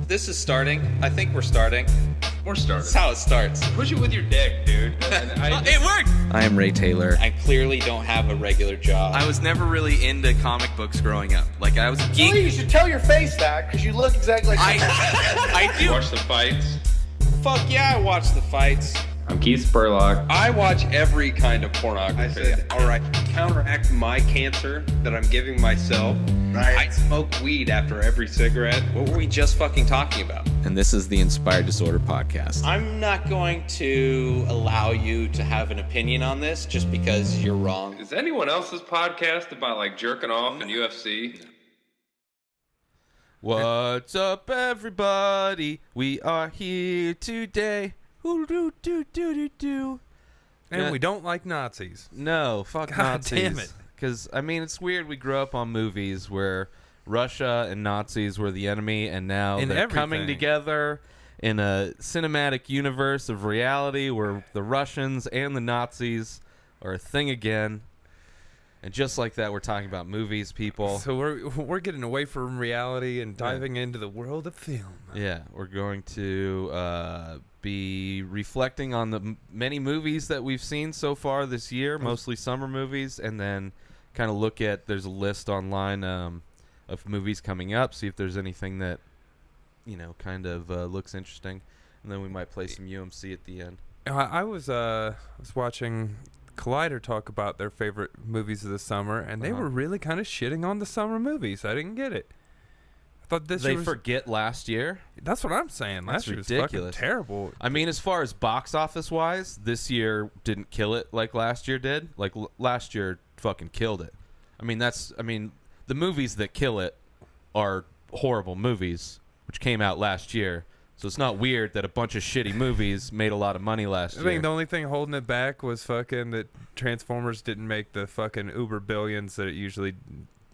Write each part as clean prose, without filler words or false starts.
This is starting. I think we're starting. We're starting. That's how it starts. Push it with your dick, dude. It worked! I am Ray Taylor. I clearly don't have a regular job. I was never really into comic books growing up. Like, I was a geek. Well, you should tell your face that, because you look exactly like I do. Watch the fights. Fuck yeah, I watch the fights. I'm Keith Spurlock. I watch every kind of pornography. I said, all right, to counteract my cancer that I'm giving myself, I smoke weed after every cigarette. What were we just fucking talking about? And this is the Inspired Disorder Podcast. I'm not going to allow you to have an opinion on this just because you're wrong. Is anyone else's podcast about like jerking off and UFC? What's up, everybody? We are here today. And we don't like Nazis. No, fuck God Nazis. damn it. Because, I mean, it's weird. We grew up on movies where Russia and Nazis were the enemy, and now they're coming together in a cinematic universe of reality where the Russians and the Nazis are a thing again. And just like that, we're talking about movies, people. So we're getting away from reality and diving into the world of film. Yeah, we're going to be reflecting on the many movies that we've seen so far this year, mostly summer movies, and then kind of look at, there's a list online of movies coming up, see if there's anything that, you know, kind of looks interesting, and then we might play some UMC at the end. I was watching Collider talk about their favorite movies of the summer, and they were really kind of shitting on the summer movies. I didn't get it. I thought this They was, forget last year? That's what I'm saying. Last year was fucking terrible. I mean, as far as box office wise, this year didn't kill it like last year did. Like last year fucking killed it. I mean, the movies that kill it are horrible movies, which came out last year. So it's not weird that a bunch of shitty movies made a lot of money last year. I think the only thing holding it back was fucking that Transformers didn't make the fucking uber billions that it usually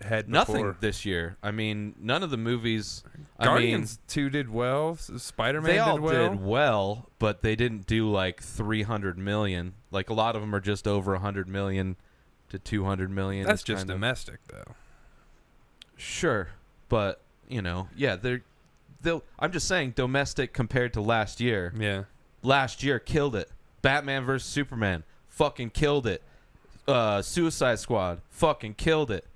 had before. Nothing this year. I mean, none of the movies. Guardians 2 did well. Spider-Man they all did well. did well, but they didn't do like 300 million. Like a lot of them are just over 100 million to 200 million. That's just domestic, though. Sure, but you know, yeah, I'm just saying domestic compared to last year. Yeah. Last year killed it. Batman vs. Superman fucking killed it. Suicide Squad fucking killed it.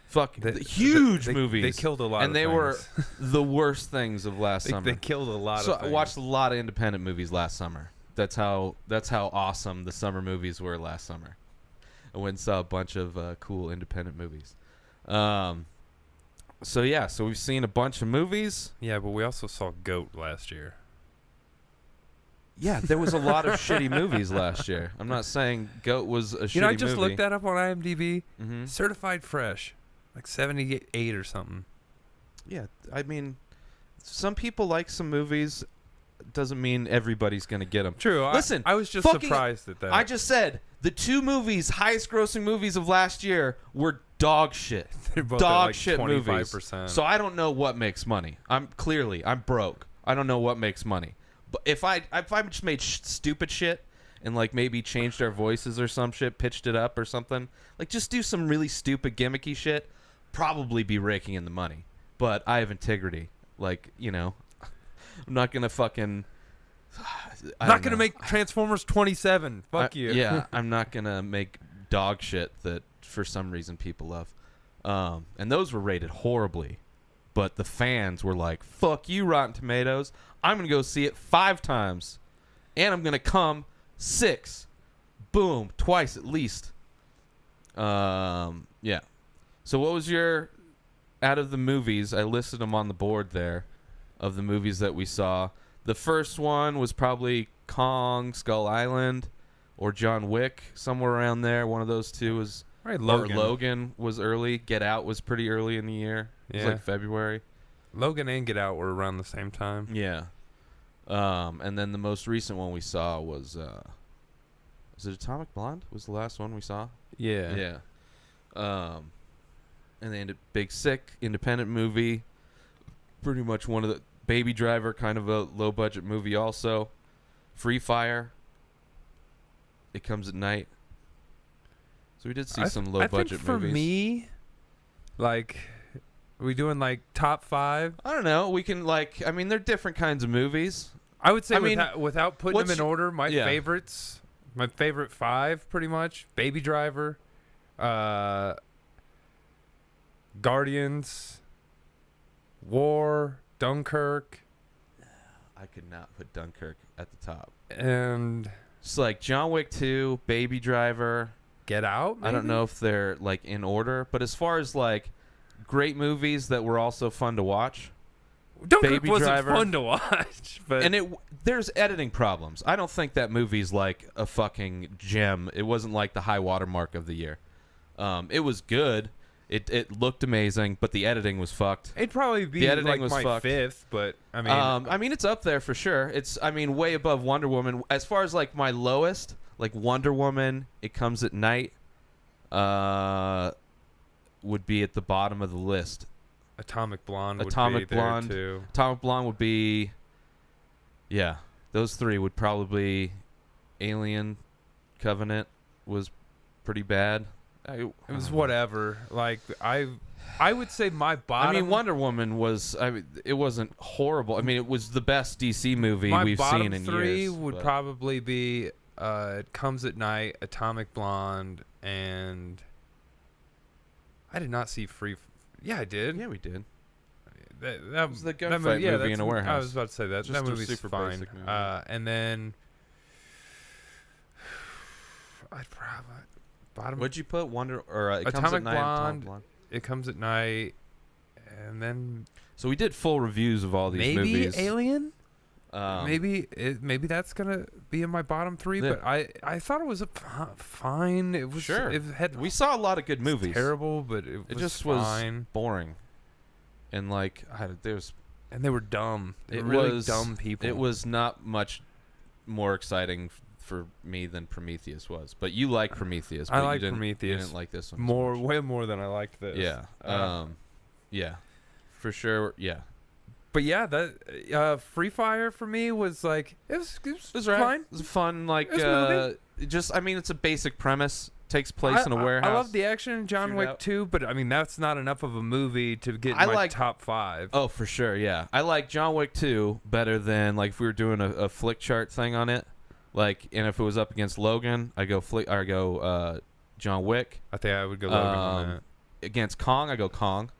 Fucking huge movies. They killed a lot and of they things. were the worst things of last summer. They killed a lot of So things. I watched a lot of independent movies last summer. That's how awesome the summer movies were last summer. I went and saw a bunch of cool independent movies. So yeah, so we've seen a bunch of movies. Yeah, but we also saw Goat last year. Yeah, there was a lot of shitty movies last year. I'm not saying Goat was a shitty movie. You know, I just looked that up on IMDb. Mm-hmm. Certified fresh. Like 78 or something. Yeah, I mean, some people like some movies. Doesn't mean everybody's going to get them. True. Listen, I was just surprised at that. I just said the two highest grossing movies of last year were dog shit. They're both dog at like shit 25%. movies. So I don't know what makes money. I'm broke. I don't know what makes money. But if I just made stupid shit and like maybe changed our voices or some shit, pitched it up or something, like just do some really stupid gimmicky shit, probably be raking in the money. But I have integrity. Like, you know, I'm not gonna fucking. I'm not gonna make Transformers 27. Fuck you. Yeah, I'm not gonna make dog shit that for some reason people love. And those were rated horribly, but the fans were like, "Fuck you, Rotten Tomatoes! I'm gonna go see it 5 times, and I'm gonna come 6, boom, twice at least." Yeah. So what was your out of the movies? I listed them on the board there. Of the movies that we saw, the first one was probably Kong, Skull Island, or John Wick, somewhere around there. One of those two was. Right, Logan. Or Logan was early. Get Out was pretty early in the year. It was like February. Logan and Get Out were around the same time. Yeah. And then the most recent one we saw was it Atomic Blonde? Was the last one we saw? Yeah. Yeah. And then Big Sick, independent movie. Pretty much one of the Baby Driver, kind of a low budget movie also. Free Fire. It Comes at Night. So we did see some low budget movies. For me, like Are we doing like top 5? I don't know. We can I mean, they're different kinds of movies. I would say I mean, without putting them in order, my yeah. favorites, my favorite 5 pretty much: Baby Driver, Guardians, War, Dunkirk. I could not put Dunkirk at the top. And It's like John Wick 2, Baby Driver. Get Out. I don't maybe? know if they're like in order, but as far as like great movies that were also fun to watch, Dunkirk Baby wasn't Driver. fun to watch, but and there's editing problems. I don't think that movie's like a fucking gem. It wasn't like the high watermark of the year. It was good. It looked amazing, but the editing was fucked. it'd probably be The editing like was my fucked. 5th. But I mean, it's up there for sure. It's, I mean, way above Wonder Woman. As far as like my lowest, like Wonder Woman, It Comes at Night, would be at the bottom of the list. Atomic Blonde would Atomic be there Blonde. too. Atomic Blonde would be, yeah, those 3 would probably. Alien Covenant was pretty bad. It was whatever. Like I would say my bottom. I mean, Wonder Woman was. I mean, it wasn't horrible. I mean, it was the best DC movie my we've bottom seen in 3 years. would but- probably be It Comes at Night, Atomic Blonde, and I did not see Free. Yeah, I did. Yeah, we did. That was the that gunfight movie, movie in that's- a warehouse. I was about to say that. Just That a movie's super fine. basic movie. And then I'd probably bottom. What'd you put? Wonder or It Comes Atomic at Night? Atomic Blonde. It Comes at Night, and then So we did full reviews of all these maybe movies. Alien. Maybe. Maybe that's gonna be in my bottom 3. Yeah. But I thought it was fine. It was Sure. It had We saw a lot of good movies. terrible, but it was just fine. was boring, and like there's. And they were dumb. They It were really was dumb people. It was not much more exciting for me than Prometheus was. But you like Prometheus. I but like you didn't, Prometheus You didn't like this one. as more, much. way more than I liked this. Yeah. Yeah. For sure. Yeah. But yeah, that Free Fire for me was like it was It was fine. right. It was a fun, like, It was a movie. just, I mean, it's a basic premise. Takes place in a warehouse. I love the action in John Wick Shootout. 2, but I mean that's not enough of a movie to get in I my like- top 5. Oh, for sure, yeah. I like John Wick 2 better than, like, if we were doing a FlickChart thing on it. Like, and if it was up against Logan, I go John Wick. I think I would go Logan on that. Against Kong, I go Kong.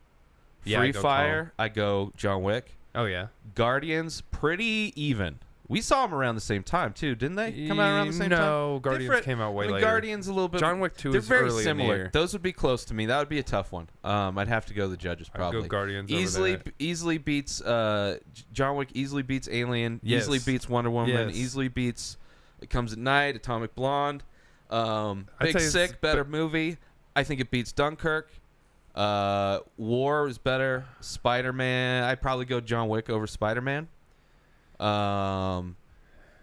Yeah, I Free go Fire, I go John Wick. Oh yeah. Guardians, pretty even. We saw them around the same time too, didn't they? Come out around the same time. No, Guardians Different- came out way I mean, later. Guardians a little bit. John Wick 2 They're is very early in the similar. year. Those would be close to me. That would be a tough one. I'd have to go the judges I'd probably. go Guardians over easily that. easily beats John Wick. Easily beats Alien. Yes. Easily beats Wonder Woman. Yes. Easily beats It Comes at Night. Atomic Blonde. I'd Big say it's- Sick, better movie. I think it beats Dunkirk. War is better. Spider-Man. I'd probably go John Wick over Spider-Man.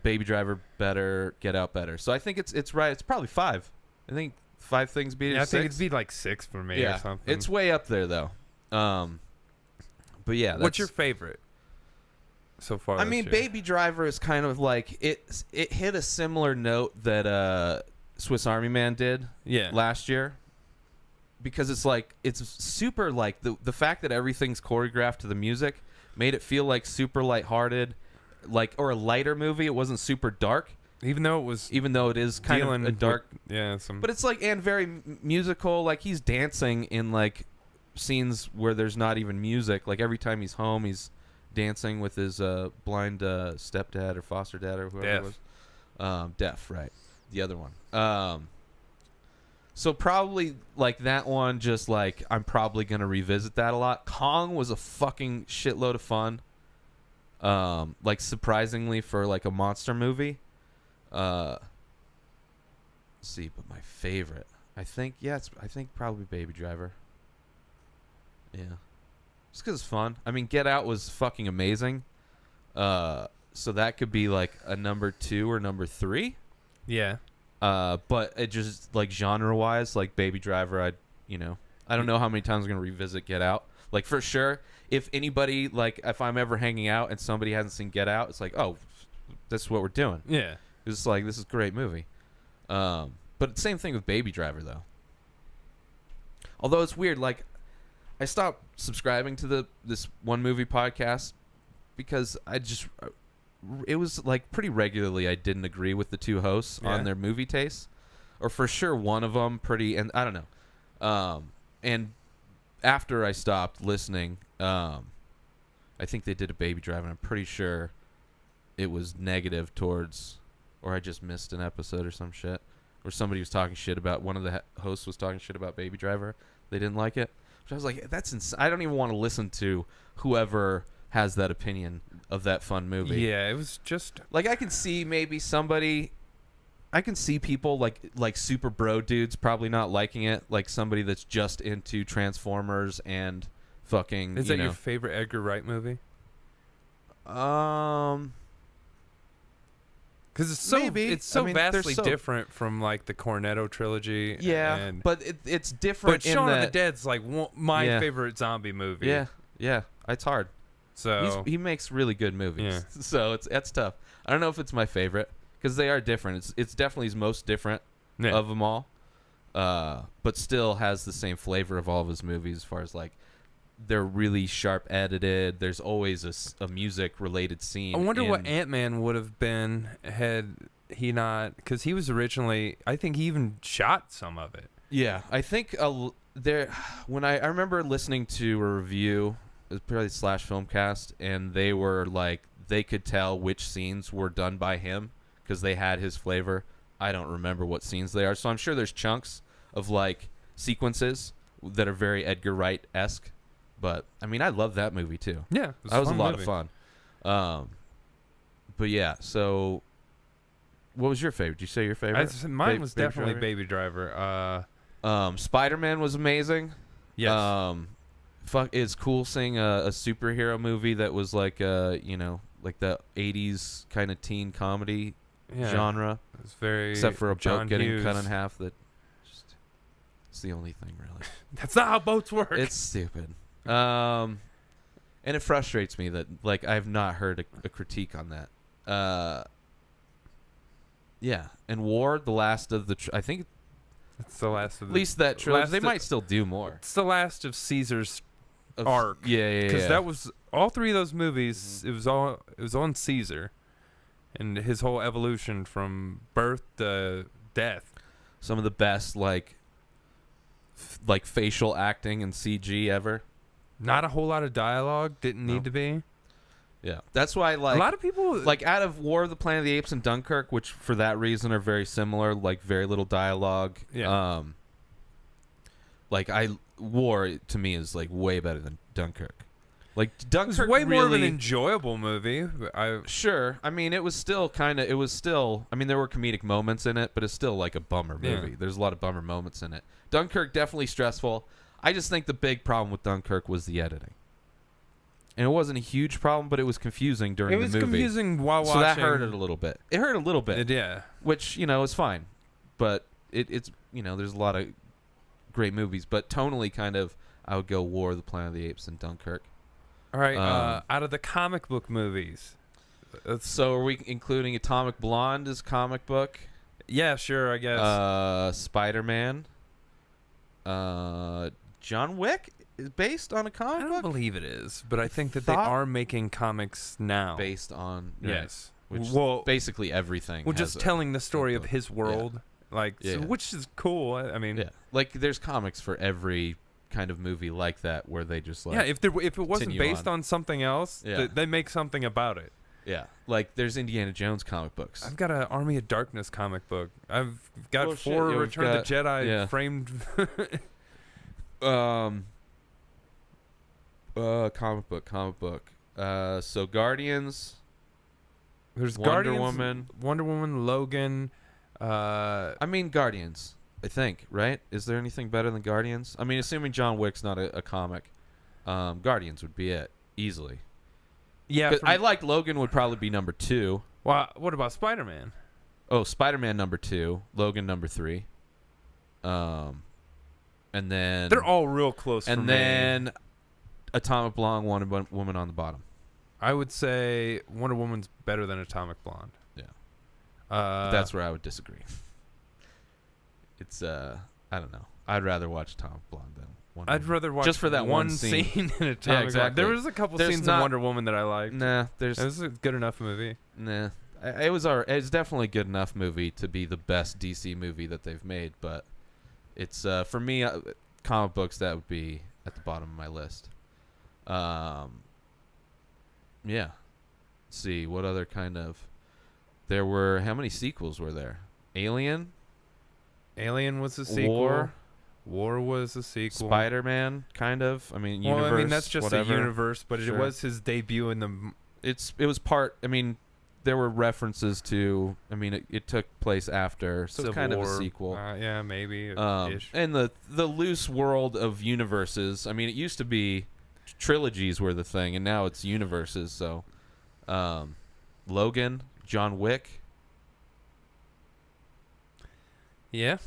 Baby Driver better. Get Out better. So I think it's right. It's probably 5. I think 5 things beat it. Yeah, I think 6. it'd be like 6 for me or something. It's way up there though. But yeah, What's your that's- favorite so far? I this mean, year? Baby Driver is kind of like it hit a similar note that Swiss Army Man did Yeah. last year. Because it's like it's super like the fact that everything's choreographed to the music made it feel like super lighthearted, like or a lighter movie. It wasn't super dark, Even though it was even though it is kind dealing of a dark. with, yeah, some. But it's like and very musical. Like he's dancing in like scenes where there's not even music. Like every time he's home, he's dancing with his blind stepdad or foster dad or whoever it was. Deaf, right? The other one. So probably like that one. Just like I'm probably gonna revisit that a lot. Kong was a fucking shitload of fun. Like surprisingly for like a monster movie. Let's see, but my favorite, I think probably Baby Driver. Yeah, just because it's fun. I mean, Get Out was fucking amazing. So that could be like a number 2 or number 3. yeah. But it just like genre wise, like Baby Driver, I don't know how many times I'm gonna revisit Get Out. Like for sure, if anybody like if I'm ever hanging out and somebody hasn't seen Get Out, it's like, oh, that's what we're doing. Yeah. It's like this is a great movie. But same thing with Baby Driver though. Although it's weird, like I stopped subscribing to this one movie podcast because it was like pretty regularly I didn't agree with the two hosts on their movie tastes, or for sure one of them and I don't know. And after I stopped listening, I think they did a Baby Driver, and I'm pretty sure it was negative towards, or I just missed an episode or some shit, or somebody was talking shit about, one of the hosts was talking shit about Baby Driver. They didn't like it. Which I was like, that's insane. I don't even want to listen to whoever has that opinion of that fun movie. Yeah, it was just like, I can see maybe I can see people like super bro dudes probably not liking it, like somebody that's just into Transformers and fucking. Is that your favorite Edgar Wright movie? Because it's so vastly different from like the Cornetto trilogy. Yeah, but it's different. But Shaun of the Dead's like my favorite zombie movie. Yeah, it's hard. So he makes really good movies. Yeah. So that's tough. I don't know if it's my favorite because they are different. It's definitely his most different of them all, but still has the same flavor of all of his movies as far as like they're really sharp edited. There's always a music related scene. I wonder what Ant-Man would have been had he not, because he was originally, I think he even shot some of it. Yeah, I think when I remember listening to a review, it was probably /FilmCast, and they were like, they could tell which scenes were done by him because they had his flavor. I don't remember what scenes they are, so I'm sure there's chunks of like sequences that are very Edgar Wright-esque. But I mean, I love that movie too. Yeah, that was a lot of fun. But yeah, so what was your favorite? Did you say your favorite? Mine was definitely Baby Driver. Spider-Man was amazing. Yes. It's cool seeing a superhero movie that was like like the 80s kind of teen comedy genre. It's very, except for a John boat getting Hughes. cut in half. It's the only thing really. That's not how boats work. It's stupid. And it frustrates me that like I've not heard a critique on that. Yeah, and War, the last of the I think it's the last of at least that trilogy. They might still do more. It's the last of Caesar's arc. Yeah. Because that was all three of those movies. Mm-hmm. It was on Caesar, and his whole evolution from birth to death. Some of the best like facial acting and CG ever. Not a whole lot of dialogue. Didn't need to be. Yeah, that's why like a lot of people like out of War of the Planet of the Apes and Dunkirk, which for that reason are very similar, like very little dialogue. Yeah. War to me is like way better than Dunkirk. Like Dunkirk was way more of an really, enjoyable movie. Sure. I mean, it was still. I mean, there were comedic moments in it, but it's still like a bummer movie. Yeah. There's a lot of bummer moments in it. Dunkirk definitely stressful. I just think the big problem with Dunkirk was the editing. And it wasn't a huge problem, but it was confusing during the movie. It was confusing while watching. So that hurt it a little bit. It hurt a little bit. Yeah. Which, is fine. But it's there's a lot of great movies. But tonally, kind of, I would go War of the Planet of the Apes and Dunkirk. All right. Out of the comic book movies. So are we including Atomic Blonde as comic book? Yeah, sure, I guess. Spider-Man. John Wick is based on a comic book? I don't believe it is, but I think that they are making comics now. Based on... Yes. Which basically everything. Well, just telling the story of his world. So, which is cool. I mean... Yeah. Like, there's comics for every kind of movie like that where they just like... Yeah, if it wasn't based on something else, they make something about it. Yeah. Like, there's Indiana Jones comic books. I've got an Army of Darkness comic book. I've got 4 Return of the Jedi framed... comic book. So Guardians. There's Wonder Guardians, Wonder Woman, Logan. I mean Guardians. I think, right? Is there anything better than Guardians? I mean, assuming John Wick's not a comic, Guardians would be it easily. Yeah, I like Logan would probably be number 2. Well, what about Spider-Man? Oh, Spider-Man number 2, Logan number 3. And then they're all real close. And then Atomic Blonde, Wonder Woman on the bottom. I would say Wonder Woman's better than Atomic Blonde. Yeah. That's where I would disagree. It's I don't know. I'd rather watch Atomic Blonde than Wonder I'd Woman. rather watch just for that one scene. in Atomic Yeah, Blonde. exactly. There was a couple There's scenes not- in Wonder Woman that I liked. Nah, It was a good enough movie. Nah. It was definitely a good enough movie to be the best DC movie that they've made, but it's for me, comic books, that would be at the bottom of my list. Yeah. Let's see what other kind of. There were how many sequels were there? Alien Was a sequel. War was a sequel. Spider-Man, kind of. I mean, Well, universe. I mean that's just whatever. a universe, but Sure. it was his debut in the. It was part. I mean, there were references to. I mean, it took place after, so Civil it's kind of War. a sequel. Yeah, maybe. Ish. And the loose world of universes. I mean, it used to be trilogies were the thing, and now it's universes. So, Logan, John Wick. Yeah.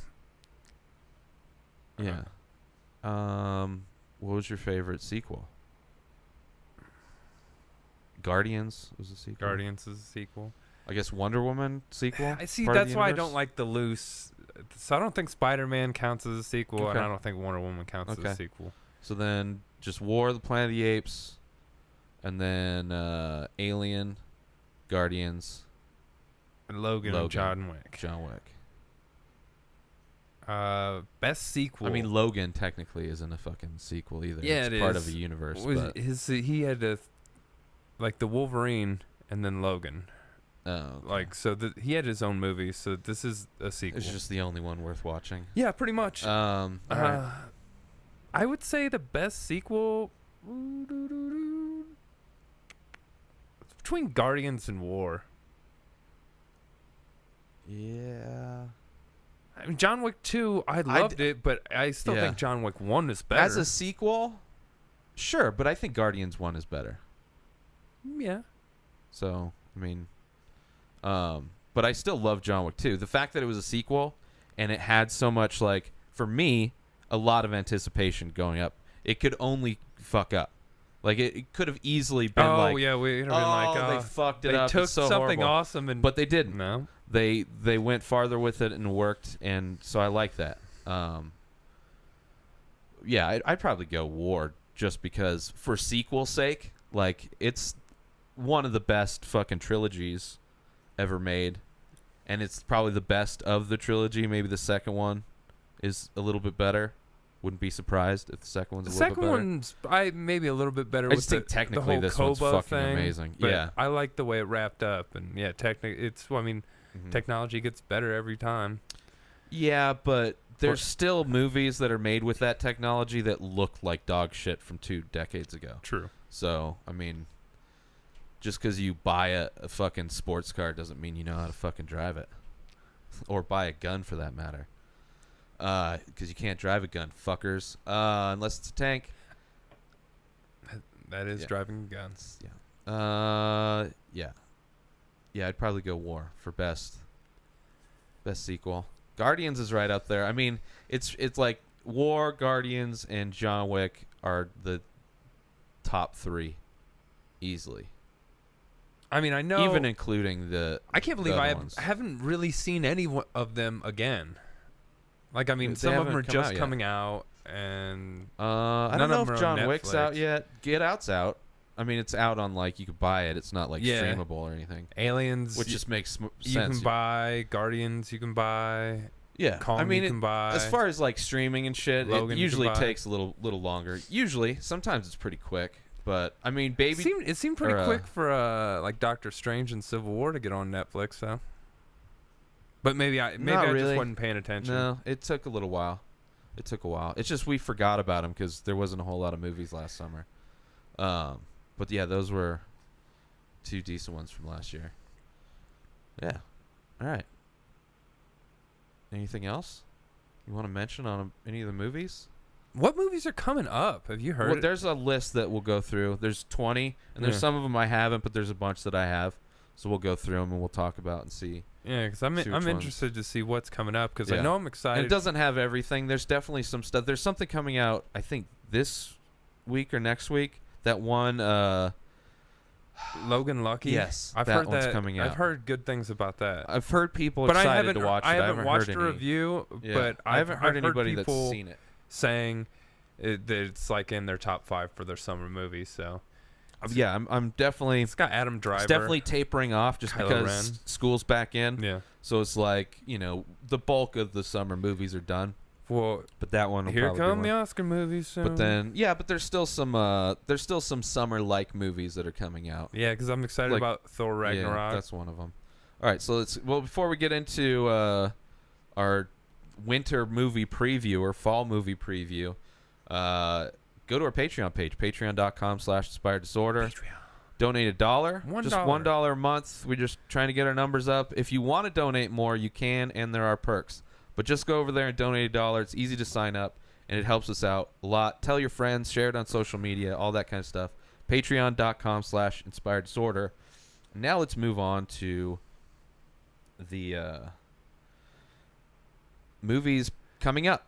Yeah. What was your favorite sequel? Guardians was a sequel. Guardians is a sequel. I guess Wonder Woman sequel. I see. Part of That's the why I universe? don't like the loose. So I don't think Spider-Man counts as a sequel, and Okay. I don't think Wonder Woman counts as Okay. a sequel. So then, just War of the Planet of the Apes, and then Alien, Guardians, And Logan and John Wick. John Wick. Best sequel. I mean, Logan technically isn't a fucking sequel either. Yeah, it's it part is. of a universe. Was But, he had like the Wolverine and then Logan. oh, okay. Like so, he had his own movie. So this is a sequel. It's just the only one worth watching. Yeah, pretty much. All right. I would say the best sequel between Guardians and War. Yeah. I mean, John Wick 2, I loved it, but I still Yeah. think John Wick 1 is better. As a sequel, sure, but I think Guardians 1 is better. Yeah. So, I mean, but I still love John Wick 2. The fact that it was a sequel and it had so much, like, for me, a lot of anticipation going up. It could only fuck up. Like, it could have easily been Oh, like, yeah, we have been oh, like, they fucked it they up. took It's so something horrible. awesome and But they didn't. no. They went farther with it and worked, and so I like that. Yeah, I'd probably go War just because, for sequel's sake, like, it's one of the best fucking trilogies ever made, and it's probably the best of the trilogy. Maybe the second one is a little bit better. Wouldn't be surprised if the second one's The a little second bit better. one's maybe a little bit better. I with just think the technically whole this one's Koba fucking thing, amazing. but Yeah. I like the way it wrapped up, and yeah, it's. Well, I mean, Mhm. technology gets better every time. Yeah, but there's still movies that are made with that technology that look like dog shit from 2 decades ago. True. So, I mean, just because you buy a fucking sports car doesn't mean you know how to fucking drive it. Or buy a gun, for that matter. Because you can't drive a gun, fuckers. Unless it's a tank. That is Yeah. driving guns. Yeah. Yeah. Yeah, I'd probably go War for best sequel. Guardians is right up there. I mean, it's like War, Guardians, and John Wick are the top 3 easily. I mean, I know. Even including the I can't believe the I other ones. haven't really seen any of them again. Like, I mean, They some of them haven't are come just out yet. coming out, and I None don't know of them if are on John Wick's out Netflix. yet. Get Out's out. I mean, it's out on, like, you could buy it. It's not like Yeah. streamable or anything, Aliens. which just makes you sense. can buy Guardians. You can buy. Yeah, Kong I mean, you can buy. as far as like streaming and shit, Logan it you usually can buy. takes a little longer. Usually, sometimes it's pretty quick. But I mean, It seemed pretty or, quick for like Doctor Strange and Civil War to get on Netflix, though. But maybe I Not just really. wasn't paying attention. No, it took a little while. It took a while. It's just we forgot about them because there wasn't a whole lot of movies last summer. But yeah, those were 2 decent ones from last year. Yeah. All right. Anything else you want to mention on any of the movies? What movies are coming up? Have you heard? Well, there's a list that we'll go through. There's 20, and there's Yeah. some of them I haven't, but there's a bunch that I have. So we'll go through them and we'll talk about and see. Yeah, because I'm See which ones. interested to see what's coming up because I Yeah. know I'm excited. And it doesn't have everything. There's definitely some stuff. There's something coming out, I think, this week or next week. That one, Logan Lucky. Yes, I've that heard one's that. coming out. I've heard good things about that. I've heard people But excited to watch it. I haven't watched heard a any. review, Yeah. but I haven't heard anybody that's people seen it. saying that it's like in their top 5 for their summer movies. So Yeah, I'm definitely. it's got Adam Driver. It's definitely tapering off just Kylo because Ren. school's back in. Yeah. So it's like, the bulk of the summer movies are done. Well, But that one will here probably be come one. the Oscar movies. So. But then, but there's still some summer-like movies that are coming out. Yeah, because I'm excited Like- about Thor Ragnarok. Yeah, that's one of them. All right, so before we get into our winter movie preview or fall movie preview, go to our Patreon page, patreon.com/inspired disorder. Donate $1. Just $1 a month. We're just trying to get our numbers up. If you want to donate more, you can, and there are perks. But just go over there and donate $1. It's easy to sign up, and it helps us out a lot. Tell your friends, share it on social media, all that kind of stuff. Patreon.com/inspired disorder. Now let's move on to the movies coming up.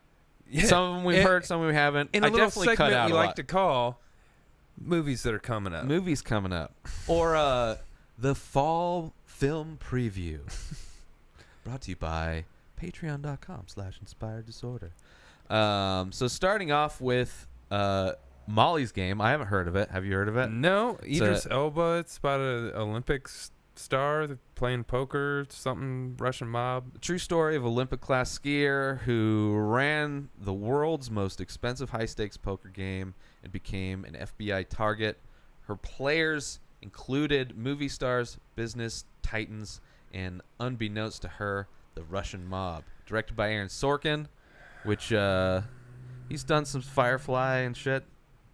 Yeah. Some of them we've heard, some we haven't. In a I little definitely segment cut out we a like lot. to call movies that are coming up. Movies coming up. Or the fall film preview. Brought to you by patreon.com/inspired disorder. So starting off with Molly's Game. I haven't heard of it. Have you heard of it? No, Idris Elba. It's about an Olympics star playing poker, something Russian mob. The true story of Olympic class skier who ran the world's most expensive high stakes poker game and became an FBI target. Her players included movie stars, business titans, and unbeknownst to her, the Russian mob. Directed by Aaron Sorkin, which he's done some Firefly and shit.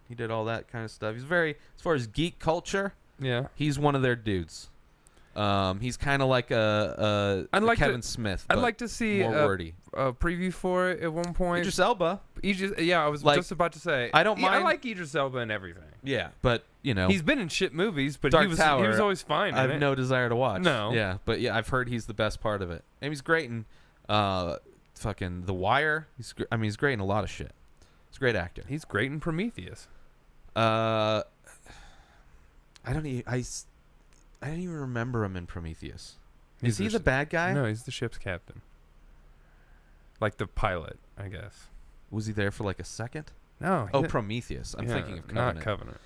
He did all that kind of stuff. He's very, as far as geek culture, Yeah. he's one of their dudes. He's kind of like a Kevin Smith. I'd but like to see more wordy. a preview for it at one point. Idris Elba. I was Like, just about to say. I don't Yeah, I mind- like Idris Elba and everything. Yeah, but He's been in shit movies, but Dark he was Tower, always fine. I have in it. no desire to watch. No. Yeah, but I've heard he's the best part of it, and he's great in fucking The Wire. He's great in a lot of shit. He's a great actor. He's great in Prometheus. I don't even remember him in Prometheus. Is he the bad guy? No, he's the ship's captain. Like the pilot, I guess. Was he there for like a second? No. Prometheus. I'm thinking of Covenant. Not Covenant.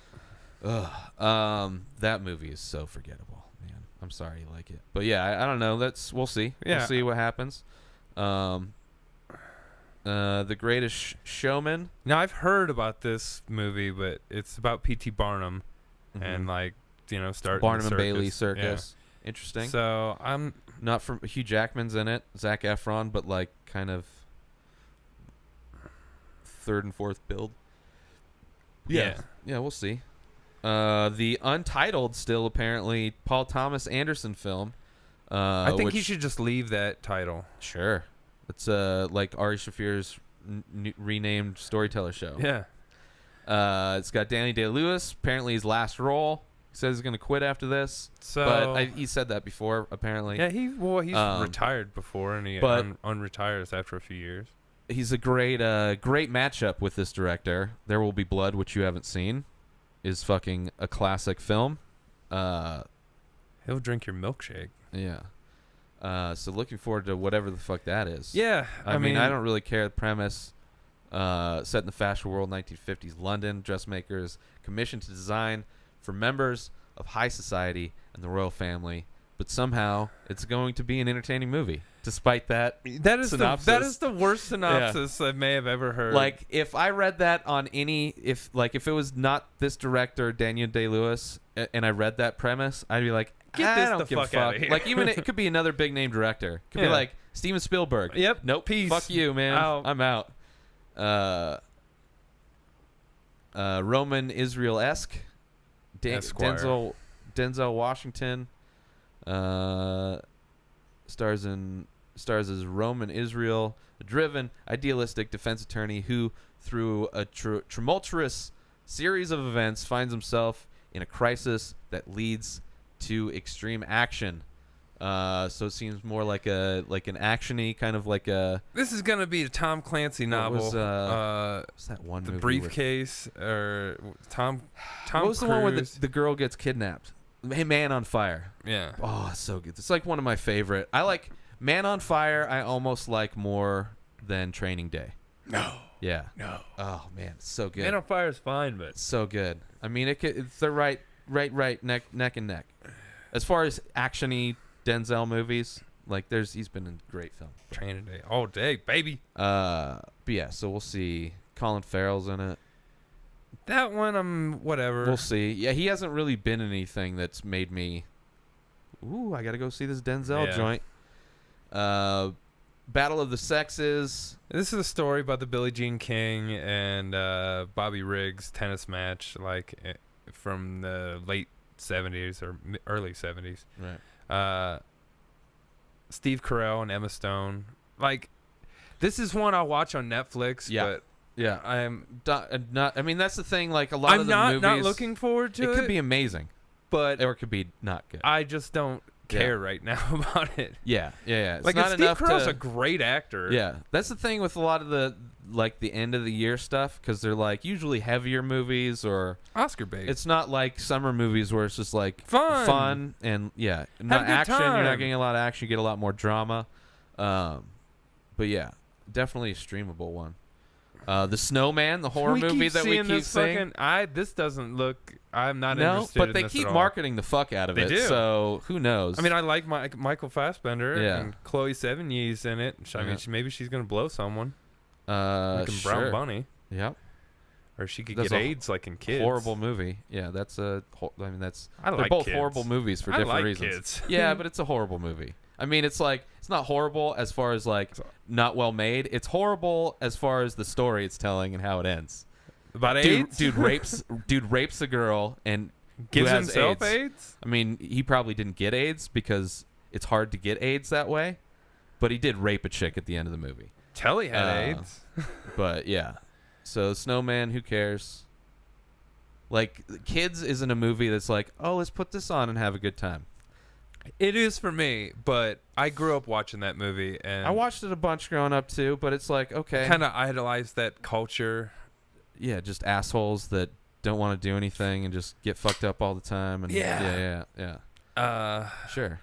Ugh. That movie is so forgettable, man. I'm sorry you like it, but yeah, I don't know. We'll see. Yeah. We'll see what happens. The Greatest Showman. Now I've heard about this movie, but it's about P.T. Barnum and starting Barnum the and Bailey circus. Circus. Interesting. So I'm Not from Hugh Jackman's in it, Zac Efron, but like kind of third and fourth build. Yeah, we'll see. The Untitled, still apparently Paul Thomas Anderson film. I think he which- should just leave that title. Sure. It's like Ari Shafir's renamed storyteller show. Yeah. It's got Danny Day-Lewis. Apparently his last role. He says he's going to quit after this. So But he said that before, apparently. yeah, he's retired before, and he but- unretires after a few years. He's a great matchup with this director. There Will Be Blood, which you haven't seen, is fucking a classic film. He'll drink your milkshake. Yeah. So looking forward to whatever the fuck that is. Yeah, I mean, I don't really care the premise. Set in the fashion world, 1950s London, dressmakers commissioned to design for members of high society and the royal family, but somehow it's going to be an entertaining movie, despite that. That is synopsis. that is the worst synopsis I may have ever heard. Like, if I read that on if it was not this director, Daniel Day-Lewis, and I read that premise, I'd be like, Get I this don't the give a fuck outta fuck. here. Like, even it could be another big name director. It could be Yeah. like Steven Spielberg. Yep. Nope. Peace. Fuck you, man. Out. I'm out. Roman Israel-esque. Esquire. Denzel Washington stars as Roman Israel, a driven, idealistic defense attorney who, through a tumultuous series of events, finds himself in a crisis that leads to extreme action. So it seems more like an actiony kind of like a. this is gonna be a Tom Clancy novel. Was, what's that one? The movie briefcase or Tom. What was Cruise. the one where the girl gets kidnapped? Hey, Man on Fire. Yeah. Oh, it's so good. It's like one of my favorite. I like Man on Fire. I almost like more than Training Day. No. Yeah. No. Oh man, it's so good. Man on Fire is fine, but It's so good. I mean, it's the right neck and neck. As far as actiony Denzel movies, like he's been in great film. Training Day all day, baby. But yeah, so we'll see. Colin Farrell's in it. That one, whatever. We'll see. Yeah, he hasn't really been in anything that's made me. Ooh, I gotta go see this Denzel joint. Battle of the Sexes. This is a story about the Billie Jean King and Bobby Riggs tennis match, from the late 70s or early 70s. Right. Steve Carell and Emma Stone. This is one I'll watch on Netflix. Yeah. But Yeah, I'm not. I mean, that's the thing. Like a lot of the movies, not looking forward to it. It could be amazing, but or it could be not good. I just don't care right now about it. Yeah. It's Like, not Steve enough Carell's to, a great actor. Yeah, that's the thing with a lot of the the end of the year stuff, because they're like usually heavier movies or Oscar bait. it's not like summer movies where it's just like Fun and not a good action. You're time. not getting a lot of action. You get a lot more drama. But yeah, definitely a streamable one. The Snowman, the horror movie that we keep saying. This doesn't look. I'm not No, interested. but in they this keep at all. marketing the fuck out of They it. do. So who knows? I mean, I like Michael Fassbender Yeah. and Chloe Sevigny's in it. I mean, Yeah. maybe she's gonna blow someone. sure. Brown Bunny, Yep. or she could That's get a AIDS like in Kids. Horrible movie. Yeah, that's a. I mean, that's. I They're like both Kids. horrible movies for I different like reasons. Kids. Yeah, but it's a horrible movie. I mean, it's not horrible as far as not well made. It's horrible as far as the story it's telling and how it ends. About AIDS. Dude rapes a girl and Gives who has himself AIDS. AIDS. I mean, he probably didn't get AIDS because it's hard to get AIDS that way, but he did rape a chick at the end of the movie. Telly had AIDS. But yeah, so Snowman, who cares? Like, Kids isn't a movie that's like, oh, let's put this on and have a good time. It is for me, but I grew up watching that movie, and I watched it a bunch growing up too, but it's like, okay, kind of idolized that culture. yeah, just assholes that don't want to do anything and just get fucked up all the time. And yeah. Sure.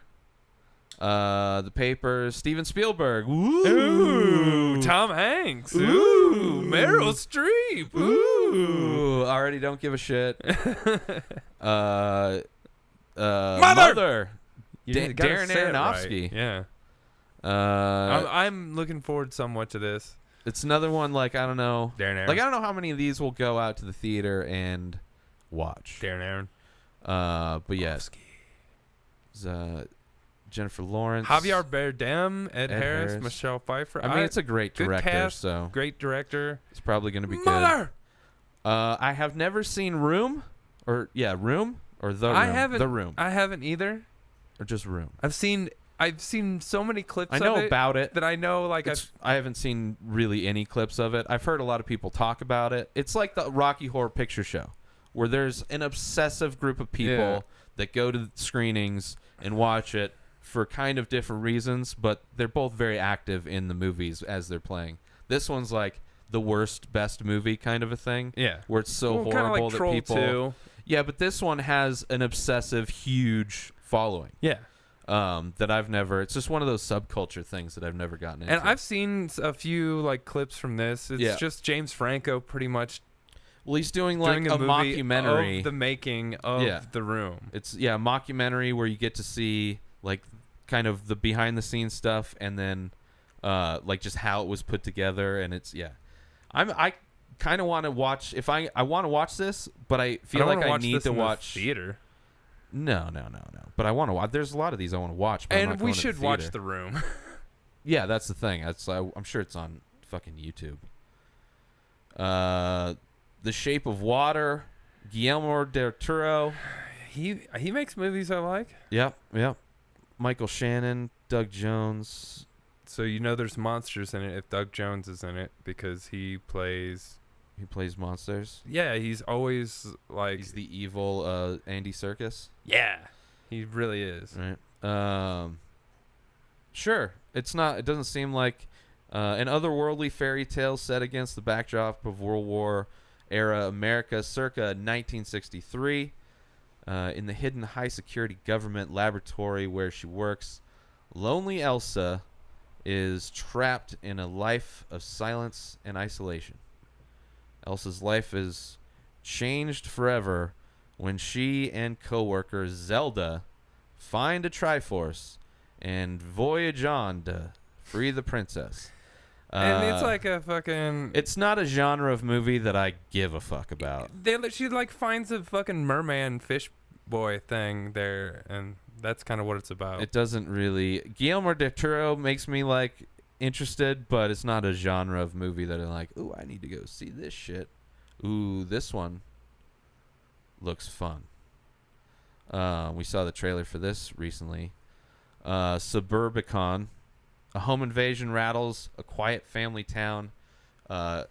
The Papers, Steven Spielberg. Ooh, Tom Hanks. Ooh, Meryl Streep. Ooh, already don't give a shit. Mother. You gotta Darren say it Aronofsky. right. Yeah. I'm looking forward somewhat to this. It's another one, I don't know. Darren Aron. I don't know how many of these will go out to the theater and watch. Darren Aron. But yes. Jennifer Lawrence. Javier Bardem, Ed Harris, Harris. Michelle Pfeiffer. I mean, it's a great good director, cast, so great director. it's probably going to be good. Mother. I have never seen Room, or The Room. The Room, I haven't either. or just Room. I've seen so many clips. I know of it about it. that I know. I haven't seen really any clips of it. I've heard a lot of people talk about it. It's like the Rocky Horror Picture Show, where there's an obsessive group of people that go to screenings and watch it for kind of different reasons, but they're both very active in the movies as they're playing. This one's like the worst, best movie kind of a thing. Yeah. Where it's so Kinda horrible like that Troll people. 2. Yeah, but this one has an obsessive, huge following. Yeah. That I've never. It's just one of those subculture things that I've never gotten into. And I've seen a few clips from this. It's just James Franco pretty much well, he's doing doing a movie mockumentary. of the making of The Room. It's a mockumentary where you get to see kind of the behind the scenes stuff, and then just how it was put together. And it's I kind of want to watch I want to watch this, but I feel like I need to watch theater. No. But I want to watch. There's a lot of these I want to watch. But I'm not And going we to should the watch theater. The Room. Yeah, that's the thing. I'm sure it's on fucking YouTube. The Shape of Water, Guillermo del Toro. He makes movies I like. Yep. Michael Shannon, Doug Jones. So there's monsters in it if Doug Jones is in it, because he plays monsters. Yeah, he's always He's the evil Andy Serkis. Yeah, he really is. Right. Sure. It doesn't seem like an otherworldly fairy tale set against the backdrop of World War era America circa 1963. In the hidden high-security government laboratory where she works, lonely Elsa is trapped in a life of silence and isolation. Elsa's life is changed forever when she and co-worker Zelda find a Triforce and voyage on to free the princess. And it's like a fucking... It's not a genre of movie that I give a fuck about. She like finds a fucking merman fish boy thing there, and that's kind of what it's about. It doesn't really... Guillermo del Toro makes me like interested, but it's not a genre of movie that I'm like, ooh, I need to go see this shit. Ooh, this one looks fun. We saw the trailer for this recently. Suburbicon. A home invasion rattles a quiet family town.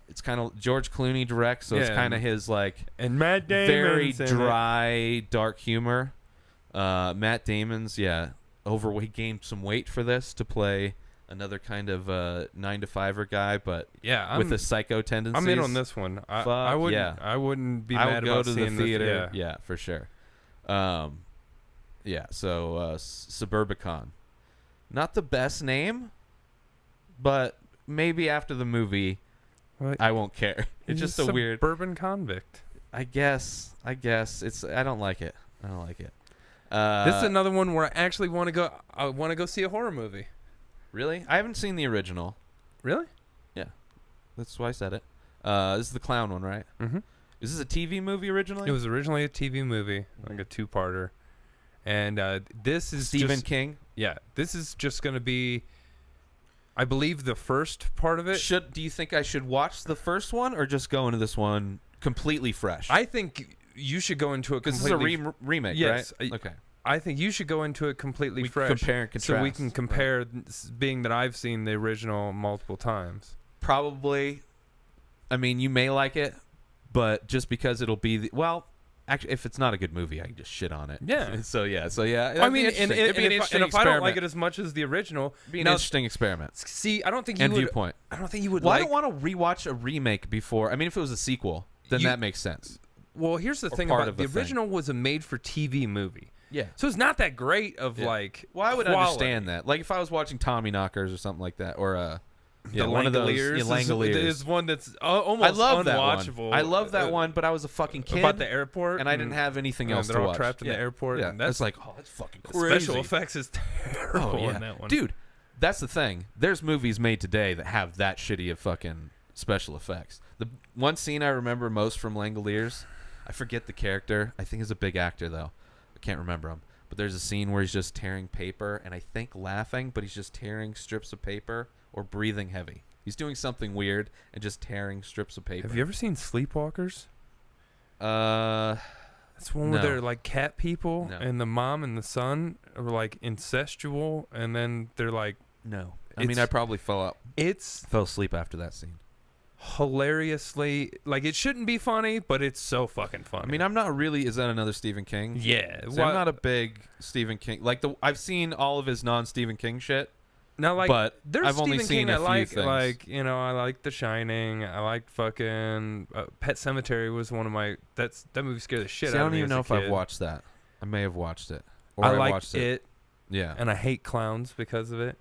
It's kind of George Clooney directs, so it's kind of his like and Matt Damon's very in dry, dark humor. Matt Damon's overweight. He gained some weight for this to play another kind of 9-to-5er guy, but with the psycho tendencies. I'm in on this one. I wouldn't be mad about seeing the theater. This, yeah, for sure. So Suburbicon. Not the best name, but maybe after the movie, I won't care. It's just a weird suburban convict. I guess it's. I don't like it. This is another one where I actually want to go. I want to go see a horror movie. Really? I haven't seen the original. Really? Yeah, that's why I said it. This is the clown one, right? Mm-hmm. Is this a TV movie originally? It was originally a TV movie, like a two-parter, and this is Stephen King. Yeah, this is just going to be, I believe, the first part of it. Do you think I should watch the first one or just go into this one completely fresh? I think you should go into it completely. This is a remake, yes, right? Okay. I think you should go into it completely fresh. Compare and contrast. So we can compare, being that I've seen the original multiple times. Probably. I mean, you may like it, but just because it'll be actually, if it's not a good movie, I can just shit on it. Yeah. So yeah. I mean, and if I don't like it as much as the original, it'd be an interesting experiment. See, I don't think you would. Viewpoint. I don't think you would. Well, I don't want to rewatch a remake before. I mean, if it was a sequel, then that makes sense. Well, here's the thing about it. The original was a made-for-TV movie. Yeah. So it's not that great of like. Well, I would quality. understand that. Like if I was watching Tommy Knockers or something like that, or the one of those Langoliers is one that's almost I love unwatchable. That one. I love that one, but I was a fucking kid about the airport, and I didn't have anything else they're to all watch. trapped in the airport. Yeah, and that's like, oh, that's fucking crazy. Special effects is terrible in that one, dude. That's the thing. There's movies made today that have that shitty of fucking special effects. The one scene I remember most from Langoliers, I forget the character. I think he's a big actor though. I can't remember him. But there's a scene where he's just tearing paper, and I think laughing, but he's just tearing strips of paper or breathing heavy. He's doing something weird and just tearing strips of paper. Have you ever seen Sleepwalkers? That's one where they're like cat people, and the mom and the son are like incestual, and then they're like, no. I mean, I probably fell asleep after that scene. Hilariously, like, it shouldn't be funny, but it's so fucking funny. I mean, I'm not really. Is that another Stephen King? Yeah, I'm not a big Stephen King. Like I've seen all of his non-Stephen King shit. Now, like, but there's I've only Stephen seen King a few like, things. like, you know, I like The Shining. I like fucking Pet Sematary was one of my. That movie scared the shit out of me. I don't even know if I've kid. watched that. I may have watched it. Or I liked watched it. Yeah, and I hate clowns because of it.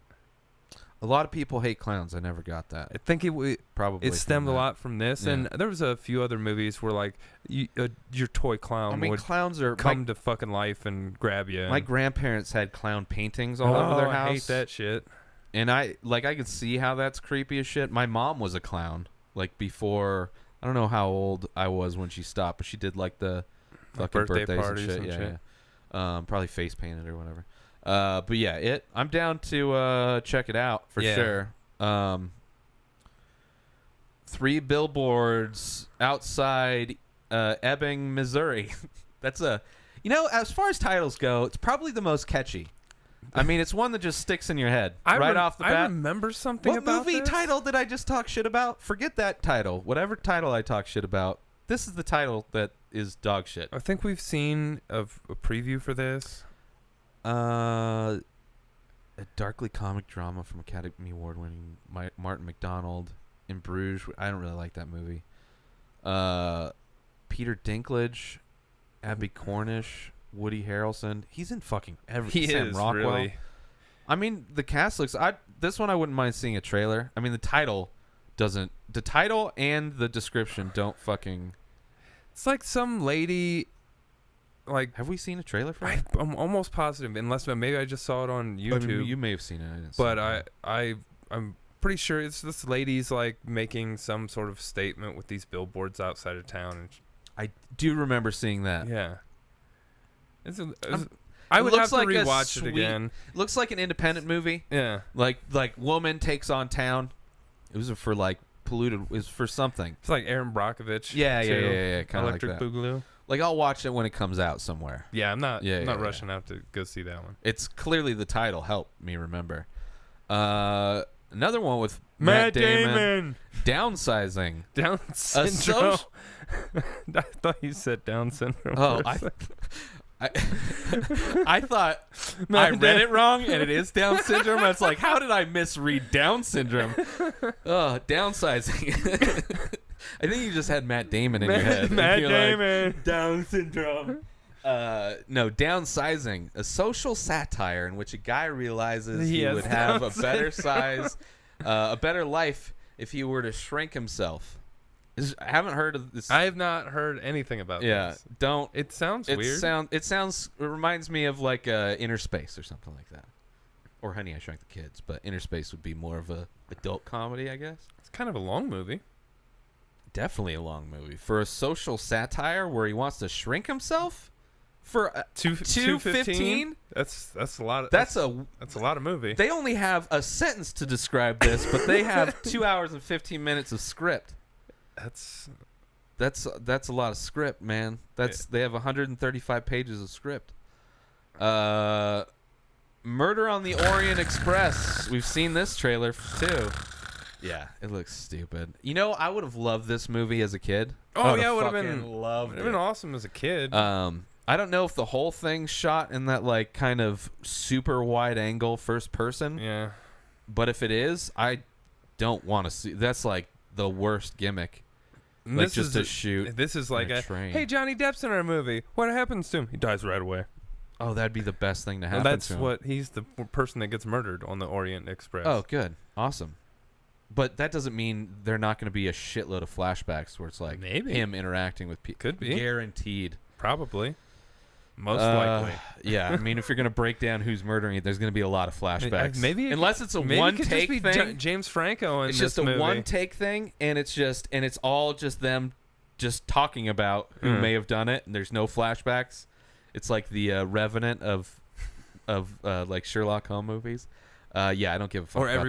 A lot of people hate clowns. I never got that. I think it stemmed a lot from this, and there was a few other movies where like your toy clown would clowns are come to fucking life and grab you. My grandparents had clown paintings all over their house. I hate that shit. And I could see how that's creepy as shit. My mom was a clown, like before. I don't know how old I was when she stopped, but she did like the fucking birthdays parties and shit. Yeah. Probably face painted or whatever. But yeah, I'm down to check it out for sure. 3 billboards outside Ebbing, Missouri. That's as far as titles go, it's probably the most catchy. I mean, it's one that just sticks in your head right off the bat. I remember something about what movie this? title did I just talk shit about? Forget that title. Whatever title I talk shit about, this is the title that is dog shit. I think we've seen a preview for this. A darkly comic drama from Academy Award-winning Martin McDonald in Bruges. I don't really like that movie. Peter Dinklage, Abby Cornish, Woody Harrelson. He's in fucking He Sam is Rockwell. really. I mean, the cast looks. This one I wouldn't mind seeing a trailer. I mean, the title doesn't. The title and the description don't fucking. It's like some lady. Like, have we seen a trailer for it? I'm almost positive, unless maybe I just saw it on YouTube. I mean, you may have seen it. I didn't see but it. I'm pretty sure it's this lady's like making some sort of statement with these billboards outside of town, and I do remember seeing that. yeah. I would have to like rewatch it again. Looks like an independent movie. Yeah. Like woman takes on town. It was for like polluted. It was for something. It's like Aaron Brockovich. Yeah, too. kind of like Electric that. Boogaloo. Like I'll watch it when it comes out somewhere. Yeah, I'm not Yeah, rushing out to go see that one. It's clearly the title helped me remember. Another one with Matt Damon. Downsizing. Down syndrome. I thought you said Down syndrome. Oh, I thought I read it wrong, and it is Down syndrome. I was like, how did I misread Down syndrome? Oh, downsizing. I think you just had Matt Damon in your head. Matt Damon. Like, Down syndrome. No, Downsizing, a social satire in which a guy realizes he would have a better size, a better life if he were to shrink himself. I haven't heard of this. I have not heard anything about this. Don't. It sounds weird. It reminds me of like Inner Space or something like that, or Honey, I Shrunk the Kids. But Inner Space would be more of a adult comedy, I guess. It's kind of a long movie. Definitely a long movie for a social satire where he wants to shrink himself for 2:15. That's a lot. That's a lot of movie. They only have a sentence to describe this, but they have 2 hours and 15 minutes of script. That's a lot of script, man. They have 135 pages of script. Murder on the Orient Express. We've seen this trailer too. Yeah, it looks stupid. You know, I would have loved this movie as a kid. Oh yeah, it would have been awesome as a kid. I don't know if the whole thing's shot in that like kind of super wide angle first person. Yeah. But if it is, I don't want to see. That's like the worst gimmick. And like just to shoot. This is like a train. Hey, Johnny Depp's in our movie. What happens to him? He dies right away. Oh, that'd be the best thing to happen. That's to him. what he's the person that gets murdered on the Orient Express. Oh, good, awesome. But that doesn't mean they're not going to be a shitload of flashbacks where it's like maybe him interacting with people. Could be guaranteed. Probably. Most likely. Yeah, I mean, if you're going to break down who's murdering it, there's going to be a lot of flashbacks. Maybe unless it's a one-take thing. James Franco in it's this just a movie. one-take thing, and it's all just them just talking about who may have done it, and there's no flashbacks. It's like the Revenant of like Sherlock Holmes movies. Yeah, I don't give a fuck. Or about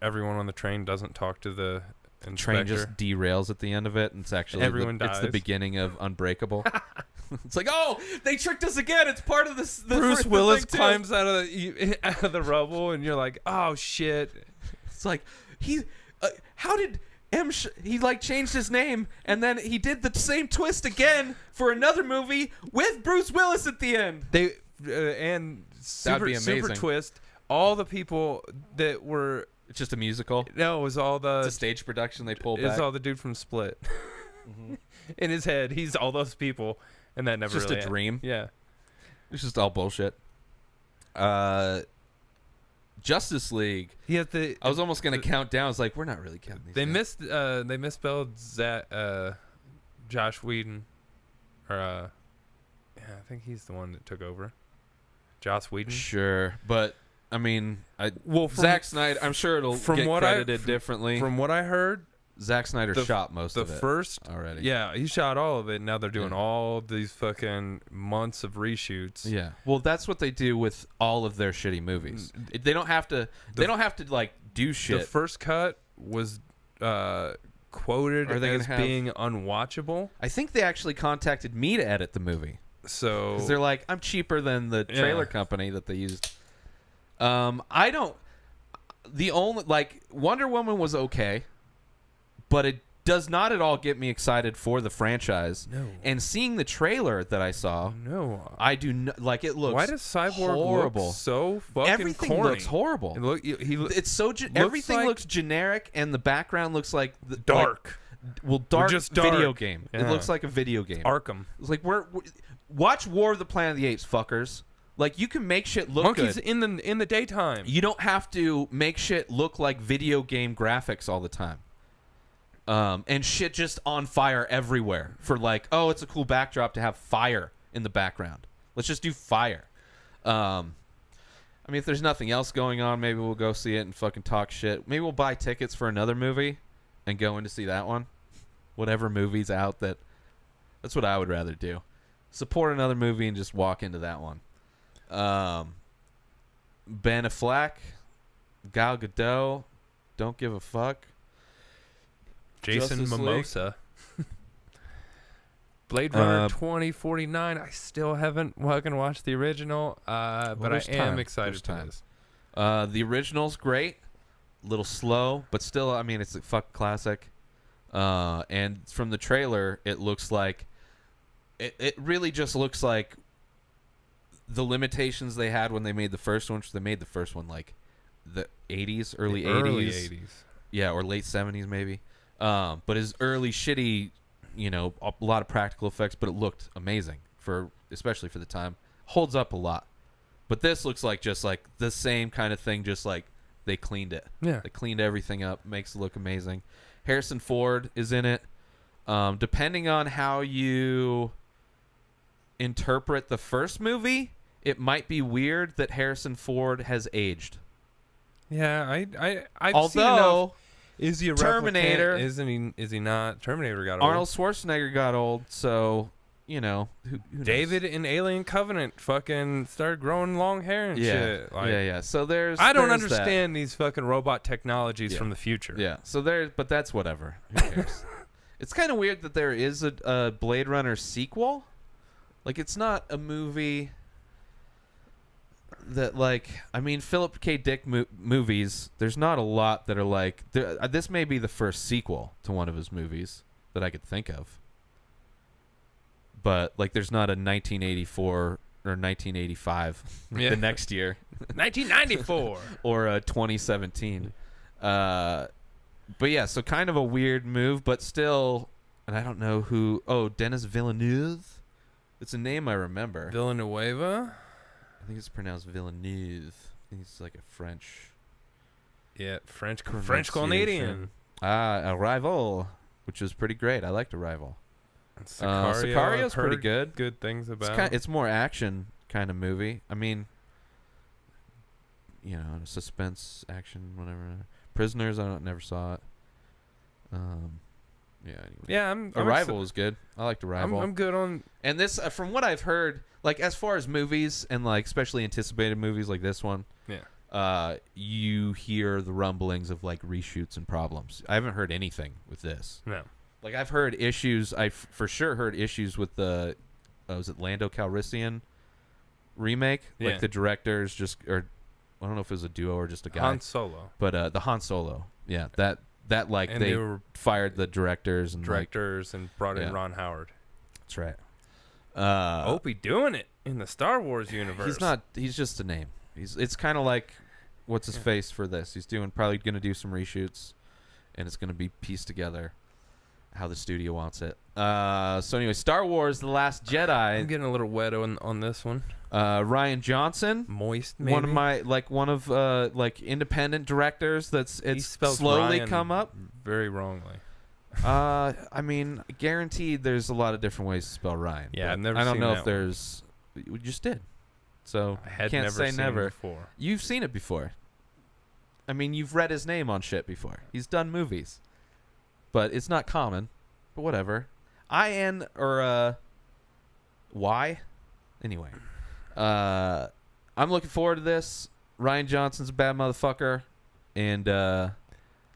everyone on the train doesn't talk to the inspector. Train just derails at the end of it, and it's actually everyone dies. It's the beginning of Unbreakable. It's like, oh, they tricked us again. It's part of this. Bruce Willis climbs out of the rubble, and you're like, oh shit. It's like how did he like changed his name, and then he did the same twist again for another movie with Bruce Willis at the end. They and That'd be amazing. super twist. All the people that were it's just a musical. No, it was all the it's a stage production they pulled back. It's all the dude from Split. In his head, he's all those people, and that never it's just really a dream. Yeah, it's just all bullshit. Justice League. I was almost gonna count down. I was like, we're not really counting these. They misspelled Josh Whedon, or yeah, I think he's the one that took over. Joss Whedon. Sure, but I mean, Zack Snyder. I'm sure it'll get credited differently. From what I heard, Zack Snyder shot most of it. The first already. Yeah, he shot all of it. Now they're doing all these fucking months of reshoots. Yeah. Well, that's what they do with all of their shitty movies. They don't have to. They don't have to like do shit. The first cut was quoted as being unwatchable. I think they actually contacted me to edit the movie. So 'cause they're like, I'm cheaper than the trailer company that they used. I don't. The only like Wonder Woman was okay, but it does not at all get me excited for the franchise. No. And seeing the trailer that I saw, no, I do not like. It looks. Why does Cyborg horrible? Look so fucking Everything corny? looks horrible. It's so everything looks generic, and the background looks like dark. Well, dark just video dark. game. Yeah. It looks like a video game. Arkham. It's like watch War of the Planet of the Apes, fuckers. Like, you can make shit look Monkeys good. in the daytime. You don't have to make shit look like video game graphics all the time. And shit just on fire everywhere for like, oh, it's a cool backdrop to have fire in the background. Let's just do fire. I mean, if there's nothing else going on, maybe we'll go see it and fucking talk shit. Maybe we'll buy tickets for another movie and go in to see that one. Whatever movie's out, that's what I would rather do. Support another movie and just walk into that one. Ben Affleck, Gal Gadot, don't give a fuck. Jason Justice League. Mimosa. Blade Runner 2049. I still haven't fucking watched the original, but I am excited for this. The original's great. A little slow, but still, I mean, it's a fuck classic. And from the trailer, it looks like... It really just looks like the limitations they had when they made the first one, which they made the first one like the 80s, early 80s. Yeah, or late 70s maybe. But his early shitty, a lot of practical effects, but it looked amazing especially for the time. Holds up a lot. But this looks like just like the same kind of thing, just like they cleaned it. Yeah. They cleaned everything up, makes it look amazing. Harrison Ford is in it. Depending on how you interpret the first movie, it might be weird that Harrison Ford has aged. Yeah, I've seen enough. Is he a Terminator? replicant? Isn't he? Is he not? Terminator got old. Arnold Schwarzenegger got old, so who David in Alien Covenant fucking started growing long hair and shit. Like, yeah. So I don't there's understand these fucking robot technologies from the future. Yeah. So but that's whatever. Who cares? It's kind of weird that there is a Blade Runner sequel. Like, it's not a movie that, like, I mean, Philip K. Dick movies, there's not a lot that are like, this may be the first sequel to one of his movies that I could think of. But, like, there's not a 1984 or 1985 the next year. 1994. Or 2017. But, yeah, so kind of a weird move, but still, and I don't know who, Denis Villeneuve? It's a name I remember. Villanueva? I think it's pronounced Villeneuve. I think it's like a French. Yeah, French Canadian. Arrival, which was pretty great. I liked Arrival. Sicario, Sicario's pretty good. Good things about. It's more action kind of movie. I mean, suspense, action, whatever. Prisoners, I never saw it. Yeah. Anyway. Yeah, Arrival was good. I liked Arrival. I'm good on. And this, from what I've heard, like as far as movies and like especially anticipated movies like this one, you hear the rumblings of like reshoots and problems. I haven't heard anything with this. No. Like I've heard issues. I for sure heard issues with the, was it Lando Calrissian remake? Yeah. Like the directors or I don't know if it was a duo or just a guy. Han Solo. But the Han Solo. Yeah, that like and they were fired the directors and and brought in Ron Howard. That's right. Opie doing it in the Star Wars universe. He's just a name. It's kind of like what's his face for this. He's probably going to do some reshoots, and it's going to be pieced together how the studio wants it. So anyway, Star Wars: The Last Jedi. I'm getting a little wet on this one. Ryan Johnson, moist, maybe? one of independent directors that's slowly Ryan come up very wrongly. I mean, guaranteed there's a lot of different ways to spell Ryan. Yeah, I've never I don't seen know that if there's. We just did. So I had can't never say seen never. it before. You've seen it before. I mean, you've read his name on shit before. He's done movies, but it's not common. But whatever. I-N or Y. Anyway, I'm looking forward to this. Ryan Johnson's a bad motherfucker, and the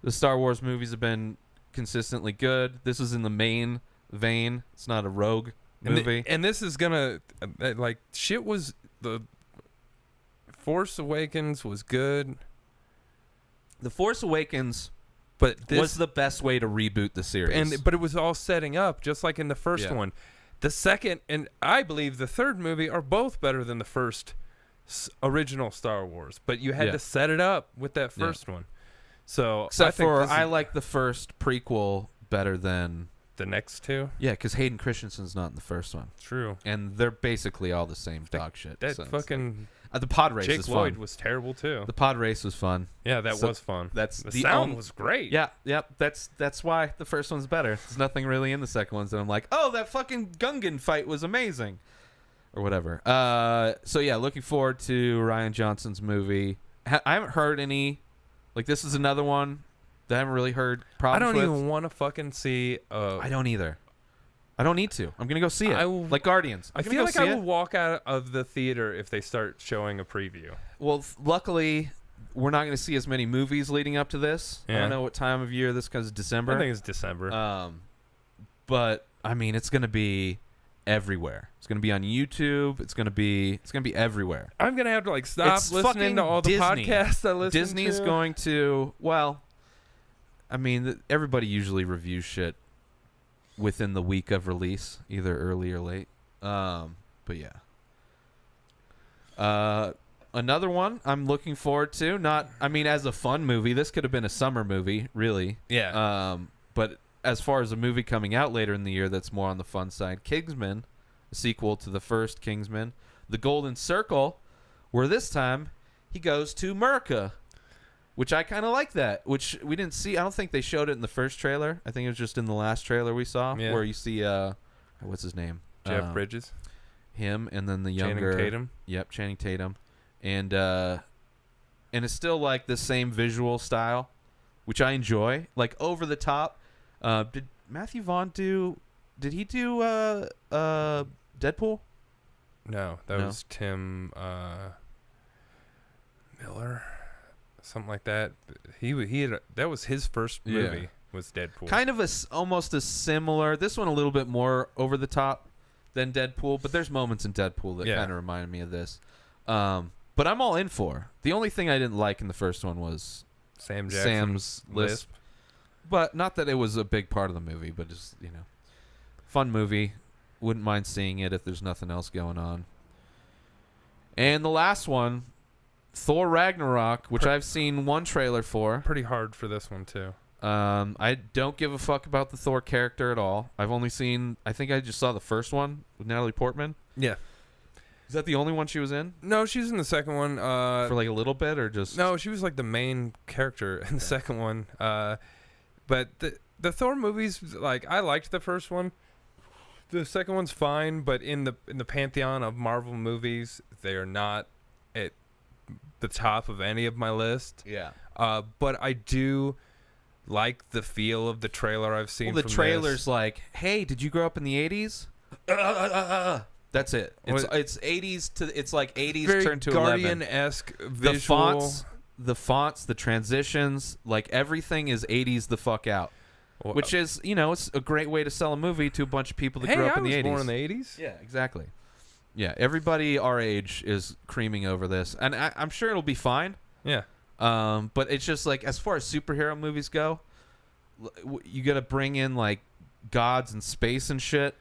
Star Wars movies have been consistently good. This is in the main vein. It's not a rogue movie. And this is gonna shit was the Force Awakens was good. The Force Awakens but this was the best way to reboot the series. But it was all setting up just like in the first one. The second and I believe the third movie are both better than the first original Star Wars. But you had to set it up with that first one. So I like the first prequel better than The next two? Yeah, because Hayden Christensen's not in the first one, True. and they're basically all the same dog shit. That so it's fucking the pod race Jake is Lloyd fun. was terrible too. The pod race was fun. Yeah, that So was fun. That's the the sound was great. Yeah, yep. That's why the first one's better. There's nothing really in the second ones that I'm like, oh, that fucking Gungan fight was amazing, or whatever. So yeah, looking forward to Ryan Johnson's movie. I haven't heard any. Like, this is another one that I haven't really heard I problems don't with. even want to fucking see. I don't either. I don't need to. I'm gonna go see it. I will- like Guardians. I feel like I will walk out of the theater if they start showing a preview. Well, luckily, we're not going to see as many movies leading up to this. I Yeah. don't know what time of year this comes. December. I think it's December. But I mean, it's going to be everywhere. It's going to be on YouTube. It's going to be everywhere. I'm gonna have to like stop It's listening fucking to all the Disney. podcasts I listen Disney's to. going to. Well, I mean, everybody usually reviews shit within the week of release, either early or late. But yeah. Another one I'm looking forward to. Not, I mean, as a fun movie. This could have been a summer movie, really. Yeah. But as far as a movie coming out later in the year that's more on the fun side, Kingsman, a sequel to the first Kingsman, The Golden Circle, where this time he goes to America, which I kind of like that, which we didn't see. I don't think they showed it in the first trailer. I think it was just in the last trailer we saw, Yeah. where you see, what's his name? Jeff Bridges. Him, and then the Channing younger... Tatum. Yep, Channing Tatum. And it's still like the same visual style, which I enjoy. Like, over the top. Did Matthew Vaughn do... Did he do Deadpool? No, that No. was Tim Miller, something like that. He had that was his first movie. Yeah. Was Deadpool. Kind of almost a similar... This one a little bit more over the top than Deadpool, but there's moments in Deadpool that Yeah. kind of reminded me of this. But I'm all in for. The only thing I didn't like in the first one was Sam Jackson's Sam's lisp. But not that it was a big part of the movie, but just, fun movie. Wouldn't mind seeing it if there's nothing else going on. And the last one, Thor Ragnarok, which I've seen one trailer for. Pretty hard for this one too. I don't give a fuck about the Thor character at all. I've only seen, I think I just saw the first one with Natalie Portman. Yeah. Is that the only one she was in? No, she's in the second one. For like a little bit, or just... No, she was like the main character in the second one. But the Thor movies, like, I liked the first one. The second one's fine, but in the pantheon of Marvel movies, they are not at the top of any of my list. Yeah. But I do like the feel of the trailer I've seen. Well, the from trailer's this. like, hey, did you grow up in the 80s? That's it. It's 80s to... It's like 80s very turned to 11. Guardian-esque visual. The fonts, the transitions, like everything is 80s the fuck out. Well, Which is, it's a great way to sell a movie to a bunch of people that hey, grew up I in the was 80s. born in the 80s. Yeah, exactly. Yeah, everybody our age is creaming over this. And I'm sure it'll be fine. Yeah. But it's just like, as far as superhero movies go, you got to bring in like gods and space and shit.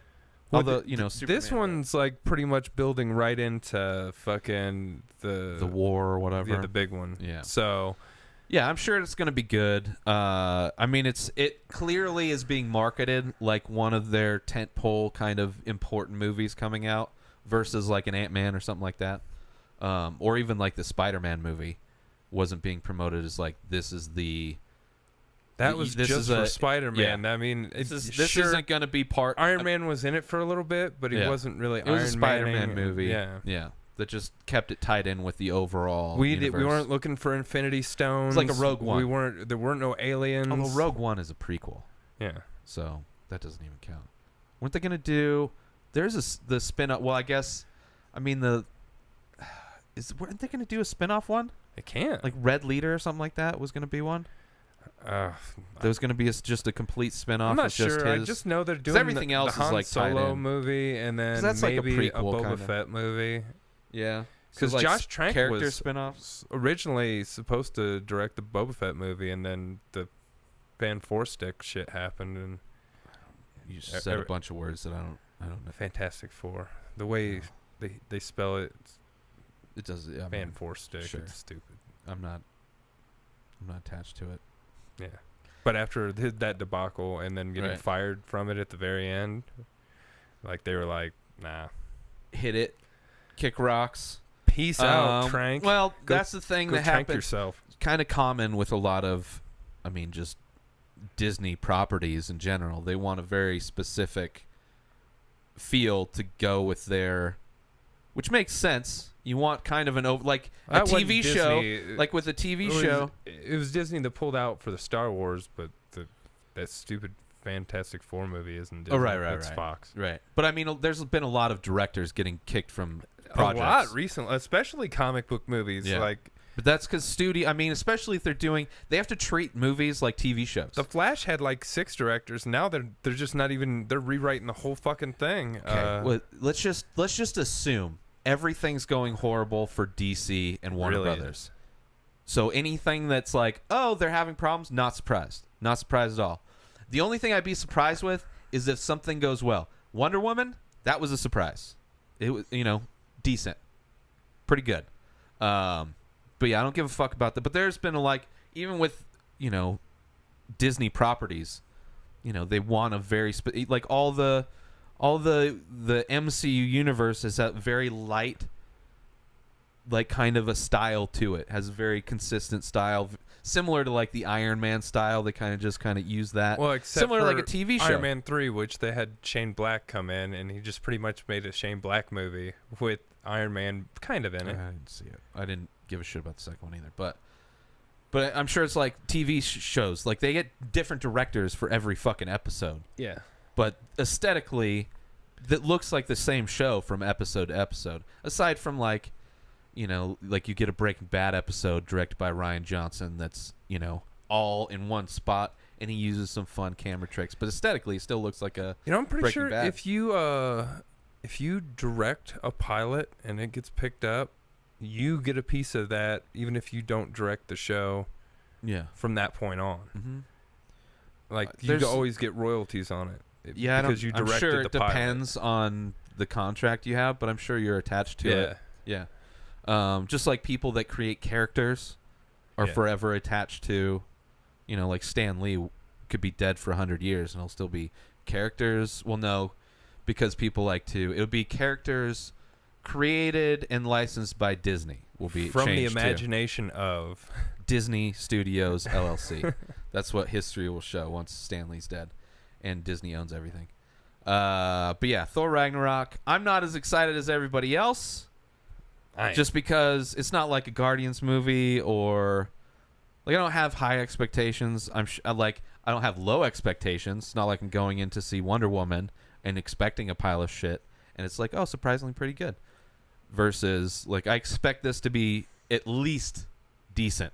Well, Although, this Superman, one's like pretty much building right into fucking the war or whatever. Yeah, the big one. Yeah. So, yeah, I'm sure it's going to be good. I mean, it clearly is being marketed like one of their tentpole kind of important movies coming out versus like an Ant-Man or something like that. Or even like the Spider-Man movie wasn't being promoted as like, this is the... that was this just is for a- Spider-Man. yeah. I mean, This sure, isn't going to be part... Iron Man was in it for a little bit, but he Yeah. wasn't really It was Iron a Spider-Man Man-ing. movie. Yeah. Yeah. That just kept it tied in with the overall We universe. weren't looking for Infinity Stones. like a Rogue One. There weren't no aliens. Although Rogue One is a prequel. Yeah. So that doesn't even count. Weren't they going to do... There's the spin-off... Well, I guess... I mean, weren't they going to do a spin-off one? They can't. Like Red Leader or something like that was going to be one? There was going to be just a complete spin-off I'm not of just sure. I his... just know they're 'Cause doing everything the else is, Han like, tied Solo in. movie and then 'Cause that's like a maybe prequel, Boba kinda. Fett movie. Yeah. Because like Josh Trank character was spin-offs. originally supposed to direct the Boba Fett movie, and then the Van Stick shit happened, and You just said a bunch of words that I don't know. Fantastic Four. The way they spell it, It does... I Van mean, Stick. sure. It's stupid. I'm not attached to it. Yeah. But after that debacle and then getting fired from it at the very end, like they were like, nah. Hit it. Kick rocks. Peace out, Trank. Well, that's the thing that happens. Yourself. Kind of common with a lot of, I mean, just Disney properties in general. They want a very specific feel to go with their, which makes sense. You want kind of like a TV show, like with a TV show. It was Disney that pulled out for the Star Wars, but that stupid Fantastic Four movie isn't Disney. Oh, right. That's Fox. Right. But I mean, there's been a lot of directors getting kicked from projects. A lot recently, especially comic book movies. Yeah. Like, but that's because I mean, especially if they have to treat movies like TV shows. The Flash had like 6 directors. Now they're just not even. They're rewriting the whole fucking thing. Okay. Well, let's just assume everything's going horrible for DC and Warner Brothers. So anything that's like, oh, they're having problems, not surprised. Not surprised at all. The only thing I'd be surprised with is if something goes well. Wonder Woman, that was a surprise. It was, decent. Pretty good. But yeah, I don't give a fuck about that. But there's been even with, Disney properties, they want a very like all the MCU universe is a very light, like kind of a style to it. Has a very consistent style, similar to like the Iron Man style. They kind of use that. Well, except similar for to like a TV show. Iron Man 3, which they had Shane Black come in, and he just pretty much made a Shane Black movie with Iron Man kind of in it. I didn't see it. I didn't give a shit about the second one either. But I'm sure it's like TV shows. Like they get different directors for every fucking episode. Yeah. But aesthetically, that looks like the same show from episode to episode. Aside from like you get a Breaking Bad episode directed by Rian Johnson that's, all in one spot, and he uses some fun camera tricks. But aesthetically, it still looks like a I'm pretty Breaking sure Bad. if you direct a pilot and it gets picked up, you get a piece of that, even if you don't direct the show. Yeah. From that point on. Mm-hmm. Like you always get royalties on it. Yeah, because you directed I'm sure the it pilot. depends on the contract you have, but I'm sure you're attached to it. Yeah. Just like people that create characters are forever attached to, like Stan Lee could be dead for 100 years and he'll still be characters. Well, no, because people like to. It would be characters created and licensed by Disney. Will be from the changed imagination of Disney Studios LLC. That's what history will show once Stan Lee's dead and Disney owns everything. But yeah, Thor Ragnarok. I'm not as excited as everybody else. Just because it's not like a Guardians movie or like I don't have high expectations. I don't have low expectations. It's not like I'm going in to see Wonder Woman and expecting a pile of shit and it's like, oh, surprisingly pretty good. Versus like I expect this to be at least decent.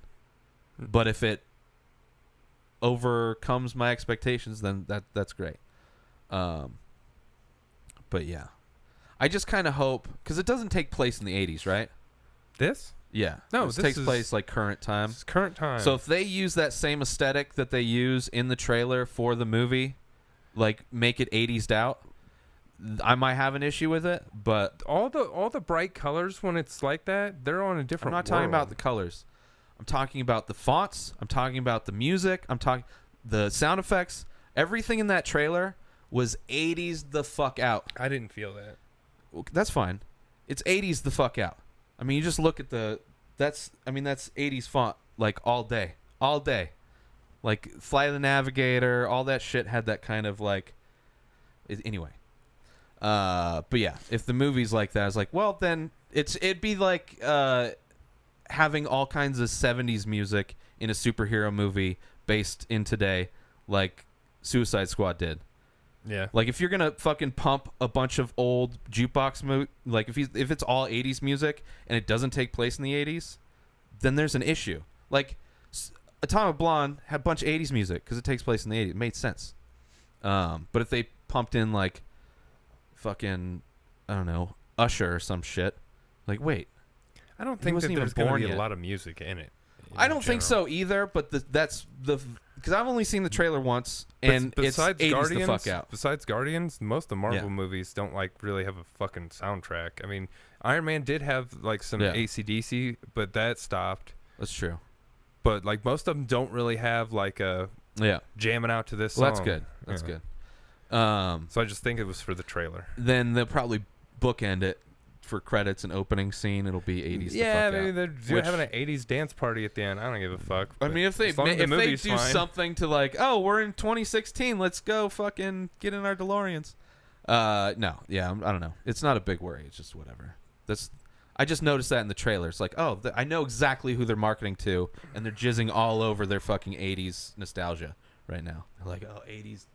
But if it overcomes my expectations, then that's great. But yeah. I just kind of hope, because it doesn't take place in the 80s, right? This? Yeah. No, this takes place like current time. It's current time. So if they use that same aesthetic that they use in the trailer for the movie, like make it 80s out, I might have an issue with it, but all the bright colors when it's like that, they're on a different I'm not talking about the colors. I'm talking about the fonts. I'm talking about the music. I'm talking the sound effects. Everything in that trailer was 80s the fuck out. I didn't feel that. That's fine. It's 80s the fuck out. I mean, you just look at that's 80s font like all day. Like Fly the Navigator, all that shit had that kind of like anyway. But yeah, if the movie's like that, I was like, well, then it'd be like having all kinds of 70s music in a superhero movie based in today, like Suicide Squad did. Yeah. Like if you're gonna fucking pump a bunch of old jukebox like if it's all 80s music and it doesn't take place in the 80s, then there's an issue. Like Atomic Blonde had a bunch of 80s music because it takes place in the 80s. It made sense. But if they pumped in like fucking, I don't know, Usher or some shit, like wait, I don't think that there's going to be a lot of music in it. I don't think so either, but that's because I've only seen the trailer once, and it's 80s the fuck out. Besides Guardians, most of the Marvel movies don't like really have a fucking soundtrack. I mean, Iron Man did have like some AC/DC, but that stopped. That's true. But like most of them don't really have like a Yeah. jamming out to this Well, song. that's good. That's Yeah. good. So I just think it was for the trailer. Then they'll probably bookend it for credits and opening scene. It'll be 80s. Yeah, the fuck maybe out. they're having an 80s dance party at the end. I don't give a fuck. I but mean, if they as long as the do movie's fine. something to like, oh, we're in 2016, let's go fucking get in our DeLoreans. No, yeah, I don't know. It's not a big worry. It's just whatever. I just noticed that in the trailer. It's like, oh, I know exactly who they're marketing to, and they're jizzing all over their fucking 80s nostalgia right now. They're like, oh, 80s.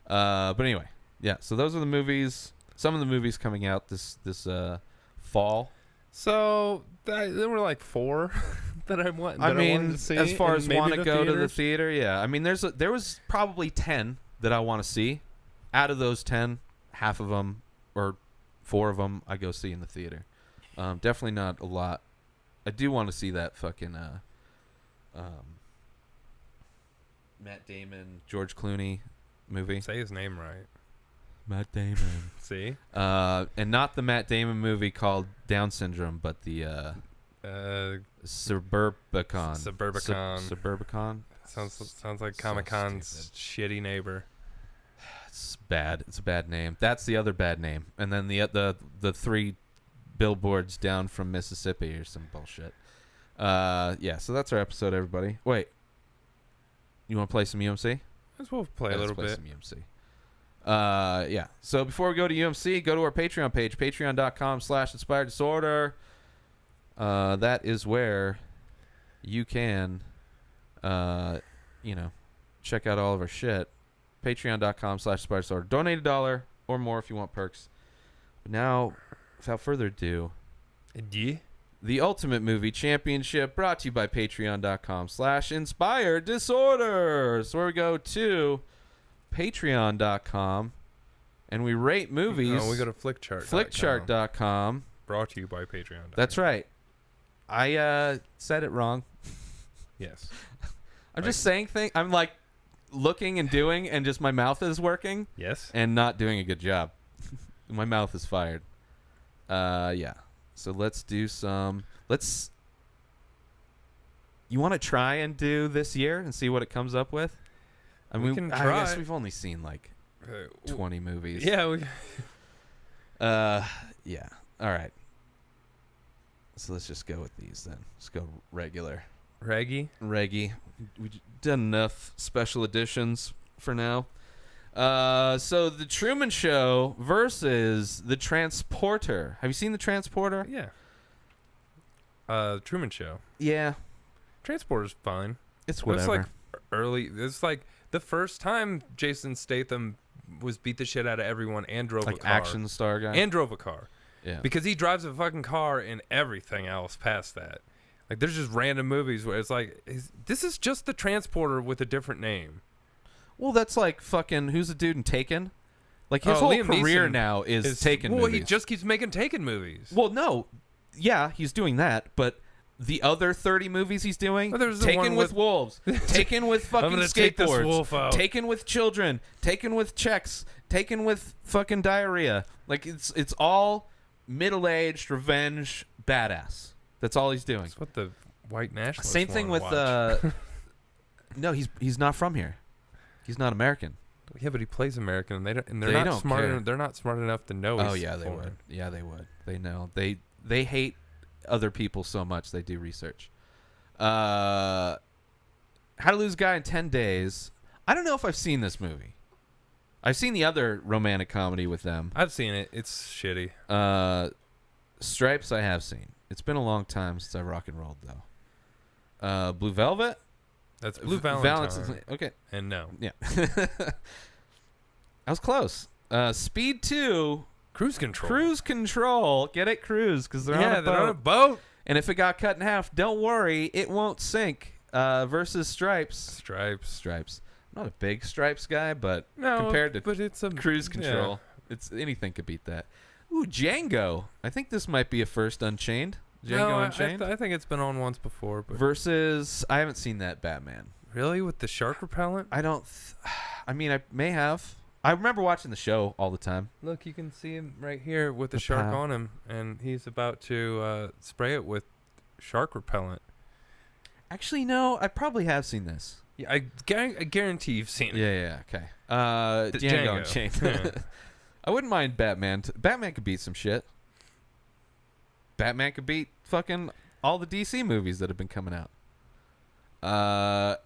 But anyway, yeah. So those are the movies. Some of the movies coming out this fall. So there were like 4 that I want. I that mean, wanted to see, as far and as maybe want to the go to the theaters. theater, yeah. I mean, there was probably 10 that I want to see. Out of those 10, half of them or 4 of them I go see in the theater. Definitely not a lot. I do want to see that fucking Matt Damon, George Clooney movie. Say his name right. Matt Damon. See? And not the Matt Damon movie called Down Syndrome, but the Suburbicon. Suburbicon. Sounds like So Comic-Con's shitty neighbor. It's bad. It's a bad name. That's the other bad name. And then the 3 billboards down from Mississippi or some bullshit. Yeah, so that's our episode, everybody. Wait. You want to play some UMC? Let's we'll play a Let's little play bit. some UMC. Yeah. So before we go to UMC, go to our Patreon page, patreon.com/inspired disorder. That is where you can, check out all of our shit. Patreon.com/inspired disorder. Donate $1 or more if you want perks. But now, without further ado, Yeah. the Ultimate Movie Championship brought to you by patreon.com/inspired disorder. So where we go to patreon.com and we rate movies. No, we go to FlickChart. FlickChart.com. Brought to you by Patreon. That's right. I said it wrong. Yes. I'm just saying things. I'm like looking and doing, and just my mouth is working Yes. and not doing a good job. My mouth is fired. Yeah. So let's do some. You want to try and do this year and see what it comes up with? I We mean, can I try. guess we've only seen like 20 movies. Yeah. Yeah. All right. So let's just go with these then. Let's go regular. Reggie. We've done enough special editions for now. So the Truman Show versus the Transporter. Have you seen the Transporter? Yeah. Truman Show. Yeah. Transporter's fine. It's whatever. It's like early. It's like the first time Jason Statham was beat the shit out of everyone and drove like a car. action star guy. And drove a car. Yeah. Because he drives a fucking car and everything else past that. Like, there's just random movies where it's like, this is just the Transporter with a different name. Well, that's like fucking, who's the dude in Taken? Like, his whole Liam career Neeson now is Taken Well, movies. he just keeps making Taken movies. Well, no. Yeah, he's doing that, but the other 30 movies he's doing, Well, there's the Taken one with with- wolves, Taken with fucking gonna take this skateboards, wolf out. Taken with children, Taken with checks, Taken with fucking diarrhea. Like, it's all middle-aged revenge badass. That's all he's doing. That's what the white nationalists Same thing with watch. no, he's not from here. He's not American. Yeah, but he plays American, and they're They not don't smart. care. They're not smart enough to know. Oh he's yeah, they foreign. would. Yeah, they would. They know. They hate other people so much they do research. How to Lose a Guy in 10 Days. I don't know if I've seen this movie. I've seen the other romantic comedy with them. I've seen it. It's shitty. Stripes I have seen. It's been a long time since I rock and rolled though. Blue Velvet. That's Blue Valentine. Okay. And no. Yeah. I was close. Speed 2. Cruise Control. Cruise Control. Get it? Cruise, because they're on a boat. they're on a boat. And if it got cut in half, don't worry, it won't sink. Versus Stripes. Stripes. I'm not a big Stripes guy, but compared to but it's a Cruise Control, it's anything could beat that. Ooh, Django. I think this might be a first Unchained. Django Unchained. I think it's been on once before. But Versus, I haven't seen that Batman. really, with the shark repellent? I don't. I mean, I may have. I remember watching the show all the time. Look, you can see him right here with the The shark pal. on him, and he's about to spray it with shark repellent. Actually, no, I probably have seen this. Yeah, I guarantee you've seen it. Yeah, okay. Django Unchained. Yeah. I wouldn't mind Batman. Batman could beat some shit. Batman could beat fucking all the DC movies that have been coming out.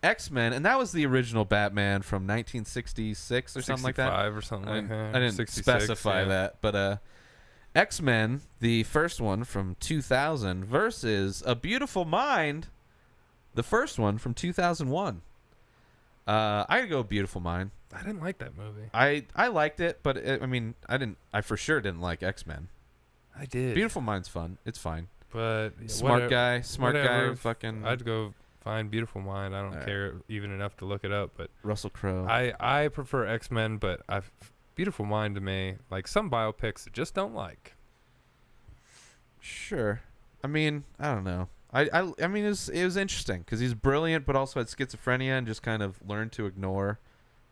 X-Men, and that was the original Batman from 1966 or something like that. 65 or something like that. I didn't 66, specify yeah. that, but X-Men, the first one from 2000 versus A Beautiful Mind, the first one from 2001. I gotta go Beautiful Mind. I didn't like that movie. I liked it, but I for sure didn't like X-Men. I did. Beautiful Mind's fun. It's fine. But Smart guy, whatever. fucking I'd go find Beautiful Mind. I don't care even enough to look it up, but Russell Crowe. I prefer X-Men, but Beautiful Mind to me, like some biopics, I just don't like. Sure. I mean, I don't know. I mean, it was interesting because he's brilliant, but also had schizophrenia and just kind of learned to ignore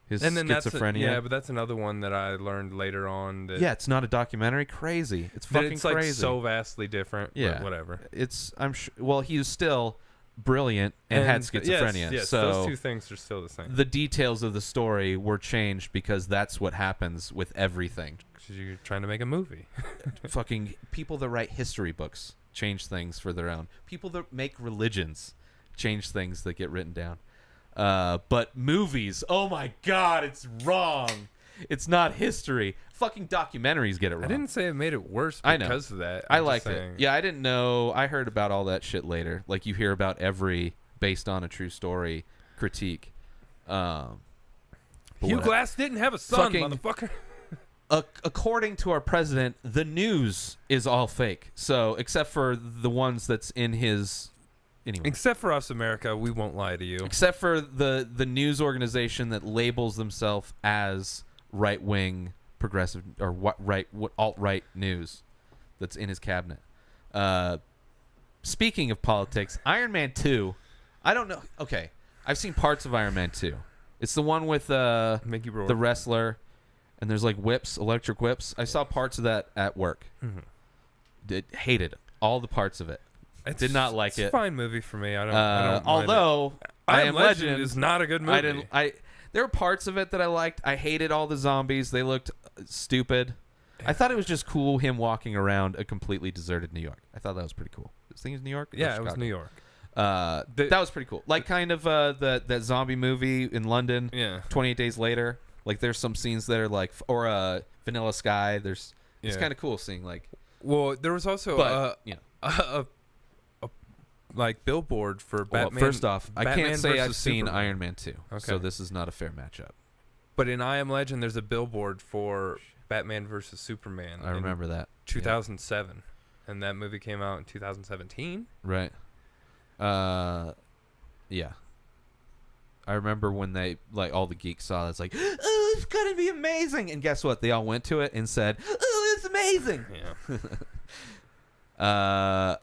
his And then schizophrenia. but that's another one that I learned later on. That Yeah, it's not a documentary. Crazy. It's that fucking it's crazy. like so vastly different. Yeah. But whatever. I'm sure. Well, he was still brilliant and had schizophrenia. Yes, so those two things are still the same. the details of the story were changed because that's what happens with everything. 'Cause you're trying to make a movie. Fucking people that write history books change things for their own. People that make religions change things that get written down. But movies, oh my god, it's wrong. It's not history. Fucking documentaries get it wrong. I didn't say it made it worse I know. because of that. I I'm just liked saying. it. Yeah, I didn't know. I heard about all that shit later. Like you hear about every based on a true story critique. Hugh whatever. Glass didn't have a son, Fucking- motherfucker. According to our president, the news is all fake. So, except for the ones that's in his. Anyway. Except for us, America, we won't lie to you. Except for the news organization that labels themselves as right wing progressive or alt right news, that's in his cabinet. Speaking of politics, Iron Man 2. I don't know. Okay, I've seen parts of Iron Man 2. It's the one with Mickey Rourke. the wrestler, and there's like whips, electric whips. I saw parts of that at work. Hated all the parts of it. Did not like it's it. a fine movie for me. I don't mind Although it. I Am Legend is not a good movie. There were parts of it that I liked. I hated all the zombies. They looked stupid. I thought it was just cool him walking around a completely deserted New York. I thought that was pretty cool. This thing is New York? Or Yeah, it was Chicago? New York. That was pretty cool. Like kind of that zombie movie in London. Yeah. 28 Days Later. Like there's some scenes that are like, or Vanilla Sky. It's Yeah. kind of cool seeing like. Well, there was also But you know. a like billboard for Well, Batman. first off, I Batman can't say I've versus seen Superman. Iron Man 2, so Okay. this is not a fair matchup. But in I Am Legend, there's a billboard for Batman versus Superman. I remember that. 2007, and that movie came out in 2017. Right. Yeah. I remember when they like all the geeks saw it, it's like, oh, it's gonna be amazing, and guess what? They all went to it and said, oh, it's amazing. Yeah.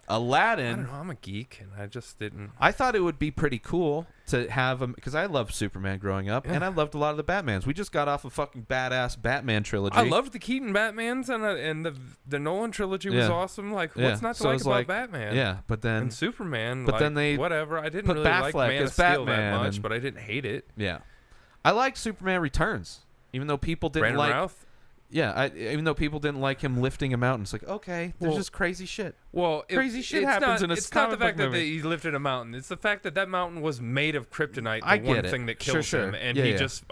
Aladdin. I don't know. I'm a geek, and I just didn't. I thought it would be pretty cool to have him because I loved Superman growing up, and I loved a lot of the Batmans. We just got off a fucking badass Batman trilogy. I loved the Keaton Batmans, and the Nolan trilogy was Yeah. awesome. Like, Yeah. what's not to So like it's about like- Batman? Yeah, but then And Superman. but like, then they whatever. I didn't put really like Batfleck Man as of Steel Batman that much, and- but I didn't hate it. yeah, I liked Superman Returns, even though people didn't Brandon like. Routh. Yeah, even though people didn't like him lifting a mountain, it's like okay, there's Well- just crazy shit. Well, Crazy shit it's happens not, in a It's not the comic fact book that movie. he lifted a mountain. It's the fact that that mountain was made of kryptonite. The I get one it. thing that Sure, kills sure. him, and Yeah, he yeah. just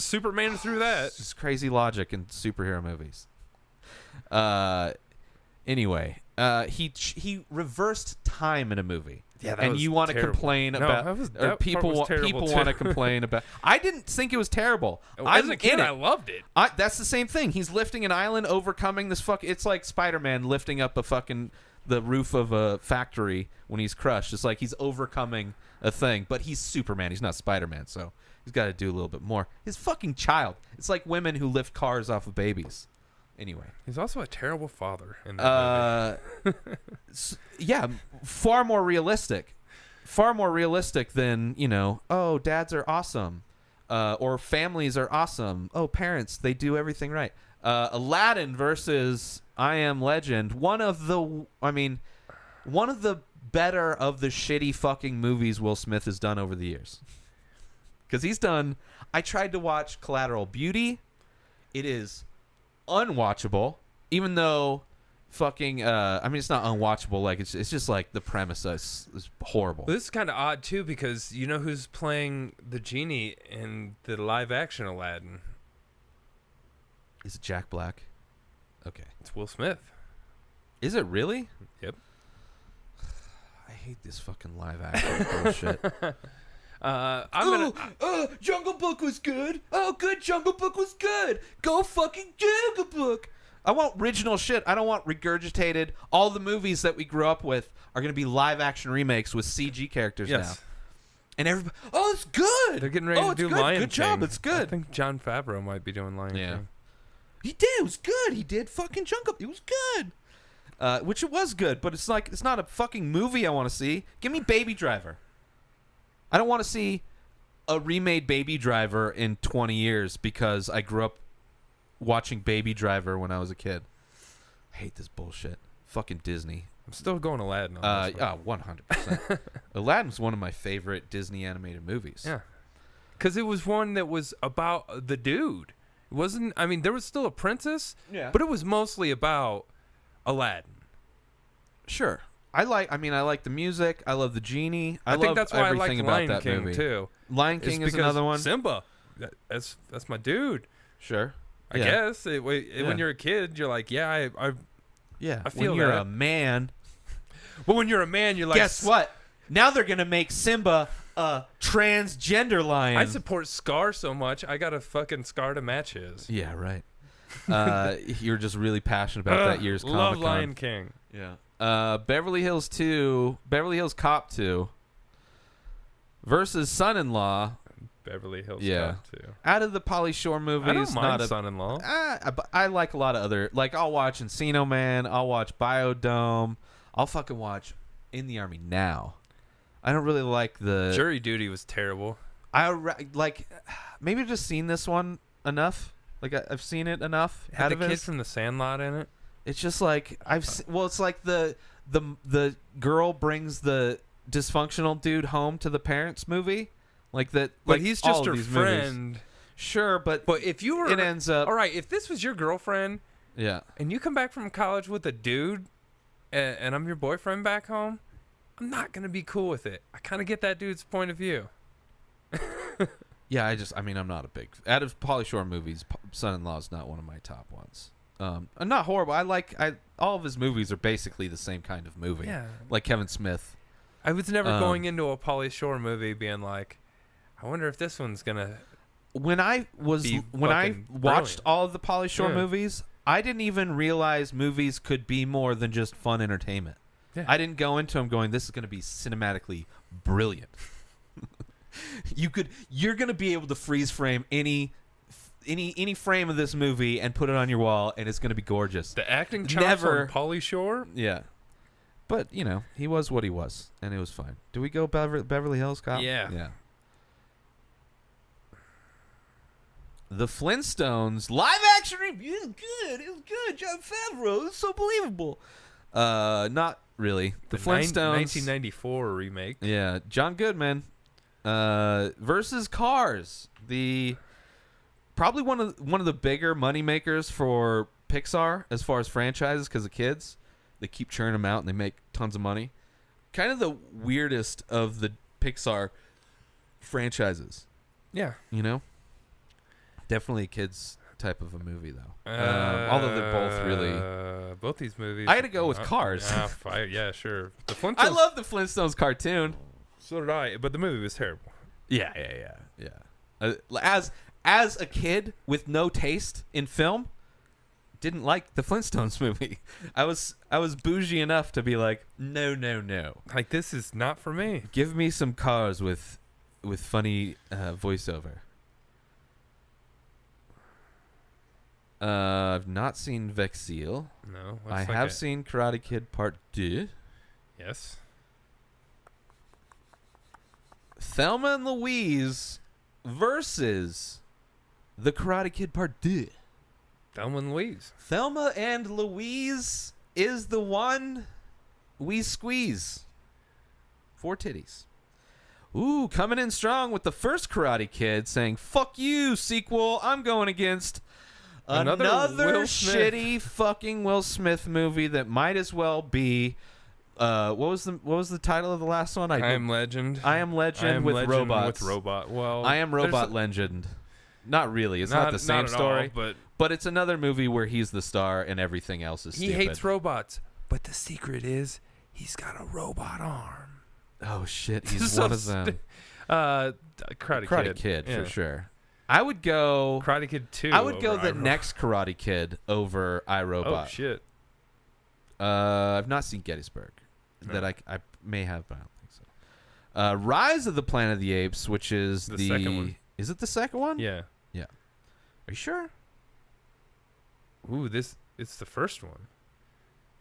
Superman through that. It's just crazy logic in superhero movies. Anyway, he reversed time in a movie. Yeah, that and was you want to terrible. complain No, about, that was- or that part people was terrible, people too. want to complain about. I didn't think it was terrible. As I'm a kid, in it. I loved it. That's the same thing. He's lifting an island, overcoming this It's like Spider-Man lifting up the roof of a factory when he's crushed. It's like he's overcoming a thing, but he's Superman. He's not Spider-Man, so he's got to do a little bit more. His fucking child. It's like women who lift cars off of babies. Anyway. He's also a terrible father in that movie. Yeah, far more realistic. Far more realistic than, oh, dads are awesome. Or families are awesome. Oh, parents, they do everything right. Aladdin versus I Am Legend. One of the better of the shitty fucking movies Will Smith has done over the years. because he's done. I tried to watch Collateral Beauty. It is unwatchable, even though fucking. I mean, it's not unwatchable. Like it's just like the premise is horrible. Well, this is kind of odd too because you know who's playing the genie in the live action Aladdin? Is it Jack Black? Okay. It's Will Smith. Is it really? Yep. I hate this fucking live action bullshit. Jungle Book was good. Oh, good. Jungle Book was good. Go fucking Jungle Book. I want original shit. I don't want regurgitated. All the movies that we grew up with are going to be live action remakes with CG characters now. And everybody, oh, it's good. They're getting ready to do Lion King. Good job. It's good. I think Jon Favreau might be doing Lion King. He did. It was good. He did fucking Jungle. It was good. Which it was good, but it's like it's not a fucking movie I want to see. Give me Baby Driver. I don't want to see a remade Baby Driver in 20 years because I grew up watching Baby Driver when I was a kid. I hate this bullshit. Fucking Disney. I'm still going Aladdin on this one. 100%. Aladdin's one of my favorite Disney animated movies. Yeah. Because it was one that was about the dude. It wasn't, I mean, there was still a princess, but it was mostly about Aladdin. Sure. I like the music. I love the genie. I think love that's why everything I like about Lion that King movie. too. Lion King is another one. Simba. That's my dude. Sure. I guess. When you're a kid, you're like, I feel when you're that. a man. But when you're a man, you're like, guess what? Now they're gonna make Simba a transgender lion. I support Scar so much, I got a fucking Scar to match his. Yeah, right. You're just really passionate about that year's Comic-Con. Love Lion King. Yeah. Beverly Hills Cop 2 versus Son-in-Law. Beverly Hills Cop 2. Out of the Pauly Shore movies, I don't mind not a Son-in-Law. I like a lot of other, like I'll watch Encino Man, I'll watch Biodome, I'll fucking watch In the Army Now. I don't really like the Jury Duty was terrible. Maybe I've just seen this one enough. Like I've seen it enough. It had the kid from The Sandlot in it. It's just like it's like the girl brings the dysfunctional dude home to the parents movie, like that. But like he's just her friend. movies. Sure, but if you were, it ends up all right. If this was your girlfriend, yeah, and you come back from college with a dude, and I'm your boyfriend back home, I'm not gonna be cool with it. I kind of get that dude's point of view. Yeah, I'm not a big out of Pauly Shore movies. Son-in-Law is not one of my top ones. Not horrible. All of his movies are basically the same kind of movie. Yeah, like Kevin Smith. I was never going into a Pauly Shore movie being like, I wonder if this one's gonna. When I watched all of the Pauly Shore movies, I didn't even realize movies could be more than just fun entertainment. Yeah. I didn't go into them going, this is going to be cinematically brilliant. You're going to be able to freeze frame any frame of this movie and put it on your wall, and it's going to be gorgeous. The acting chops on Pauly Shore? Yeah. But, he was what he was, and it was fine. Do we go Beverly Hills Cop? Yeah. Yeah. The Flintstones live action review is good. It was good. Jon Favreau. It was so believable. Not really. The Flintstones 1994 remake. Yeah, John Goodman versus Cars. Probably one of the bigger money makers for Pixar as far as franchises because of kids. They keep churning them out and they make tons of money. Kind of the weirdest of the Pixar franchises. Yeah. Definitely a kids type of a movie though. Although they're both really. Both these movies. I had to go with Cars. Yeah, sure. The Flintstones. I love the Flintstones cartoon. So did I, but the movie was terrible. Yeah. As a kid with no taste in film, didn't like the Flintstones movie. I was bougie enough to be like, no. Like, this is not for me. Give me some Cars with funny voiceover. I've not seen Vexil. No. I have seen Karate Kid Part 2. Yes. Thelma and Louise versus The Karate Kid Part 2. Thelma and Louise. Thelma and Louise is the one we squeeze. 4 titties. Ooh, coming in strong with the first Karate Kid saying, "Fuck you, sequel. I'm going against another Will Smith. shitty fucking Will Smith movie that might as well be what was the title of the last one? I Am Legend. I Am Legend with robots. With robot. Well, I Am Robot Legend. Not really. It's not the same at story. all, but it's another movie where he's the star and everything else is he stupid. hates robots. But the secret is he's got a robot arm. Oh shit, he's So one of them. Karate Kid Yeah. for sure. I would go Karate Kid 2. I would go over the iRobot. next Karate Kid over iRobot. Oh shit. I've not seen Gettysburg. No. That I may have, but I don't think so. Rise of the Planet of the Apes, which is The second one. Is it the second one? Yeah. Are you sure? Ooh, it's the first one.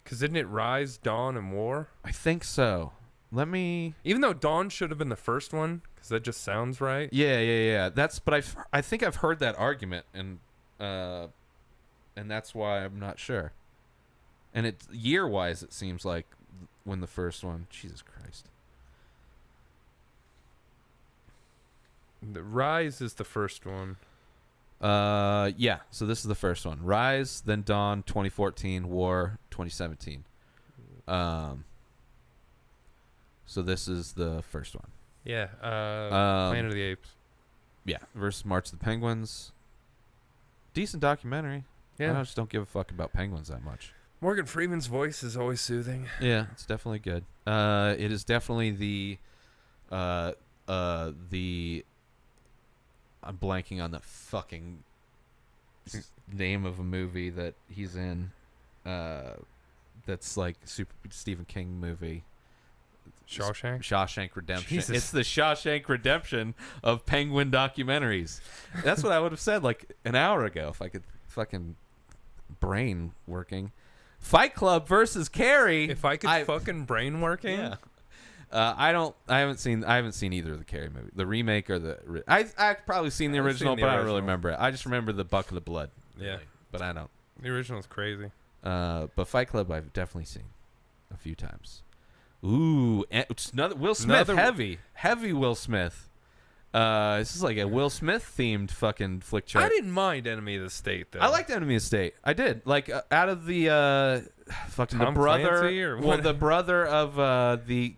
Cause didn't it Rise, Dawn, and War? I think so. Let me. Even though Dawn should have been the first one, because that just sounds right. Yeah. But I think I've heard that argument, and that's why I'm not sure. And it's year-wise, it seems like when the first one. Jesus Christ. The Rise is the first one. Yeah. So this is the first one. Rise, then Dawn, 2014, War, 2017. So this is the first one. Yeah. Planet of the Apes. Yeah. Versus March of the Penguins. Decent documentary. Yeah. I just don't give a fuck about penguins that much. Morgan Freeman's voice is always soothing. Yeah, it's definitely good. It is definitely the I'm blanking on the fucking name of a movie that he's in. That's like super Stephen King movie. Shawshank Redemption. Jesus. It's the Shawshank Redemption of penguin documentaries. That's what I would have said like an hour ago if I could fucking brain working. Fight Club versus Carrie. If I could fucking brain working. Yeah. I haven't seen either of the Carrie movie, the remake or the. I've probably seen the original, but I don't really remember it. I just remember the bucket of blood. Yeah. Really, but I don't. The original's crazy. But Fight Club I've definitely seen a few times. Ooh, it's another Will Smith. Heavy Will Smith. This is like a Will Smith themed fucking flick chart. I didn't mind Enemy of the State though. I liked Enemy of the State. I did. Like out of the fucking Tom the brother, Clancy or well, what? the brother of the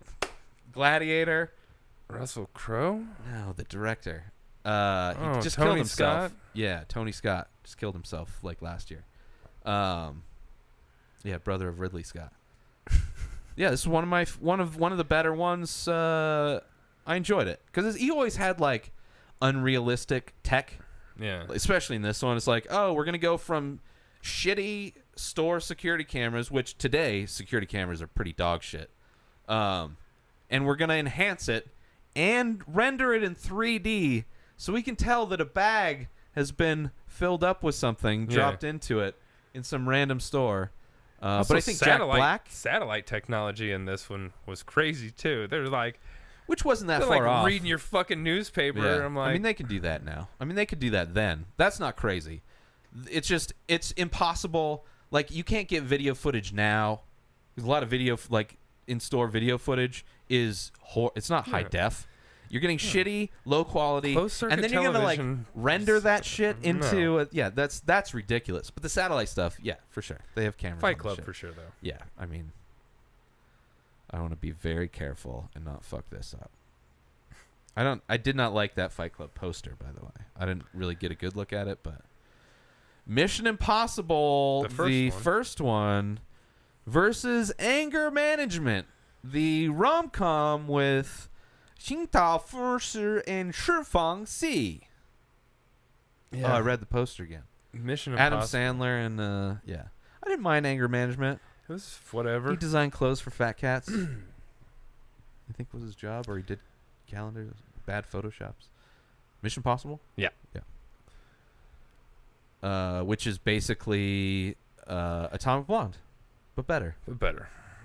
Gladiator. Russell Crowe. No, the director. He just Tony killed himself. Scott? Yeah, Tony Scott just killed himself like last year. Yeah, brother of Ridley Scott. Yeah, this is one of the better ones. I enjoyed it because he always had like unrealistic tech. Yeah. Especially in this one, it's like, oh, we're gonna go from shitty store security cameras, which today security cameras are pretty dog shit, and we're gonna enhance it and render it in 3D so we can tell that a bag has been filled up with something dropped into it in some random store. But I think Jack Black, satellite technology in this one was crazy too. They're like, which wasn't that they're far like off. reading your fucking newspaper. Yeah. I'm like, I mean, they can do that now. I mean, they could do that then. That's not crazy. It's just, it's impossible. Like, you can't get video footage now. There's a lot of video, like, in-store video footage is, it's not high def. You're getting shitty, low quality, Closed-circuit and then you're gonna like television render that shit into No. yeah. That's ridiculous. But the satellite stuff, yeah, for sure. They have cameras. Fight on the Club shit. for sure though. Yeah, I mean, I want to be very careful and not fuck this up. I did not like that Fight Club poster, by the way. I didn't really get a good look at it, but Mission Impossible, the first one, versus Anger Management, the rom-com with Xing Tao Furser and Shifang Si. Yeah. Oh, I read the poster again. Mission Adam Impossible. Sandler and yeah. I didn't mind Anger Management. It was whatever. He designed clothes for fat cats. I think was his job, or he did calendars, bad photoshops. Mission Impossible? Yeah. Which is basically Atomic Blonde, but better.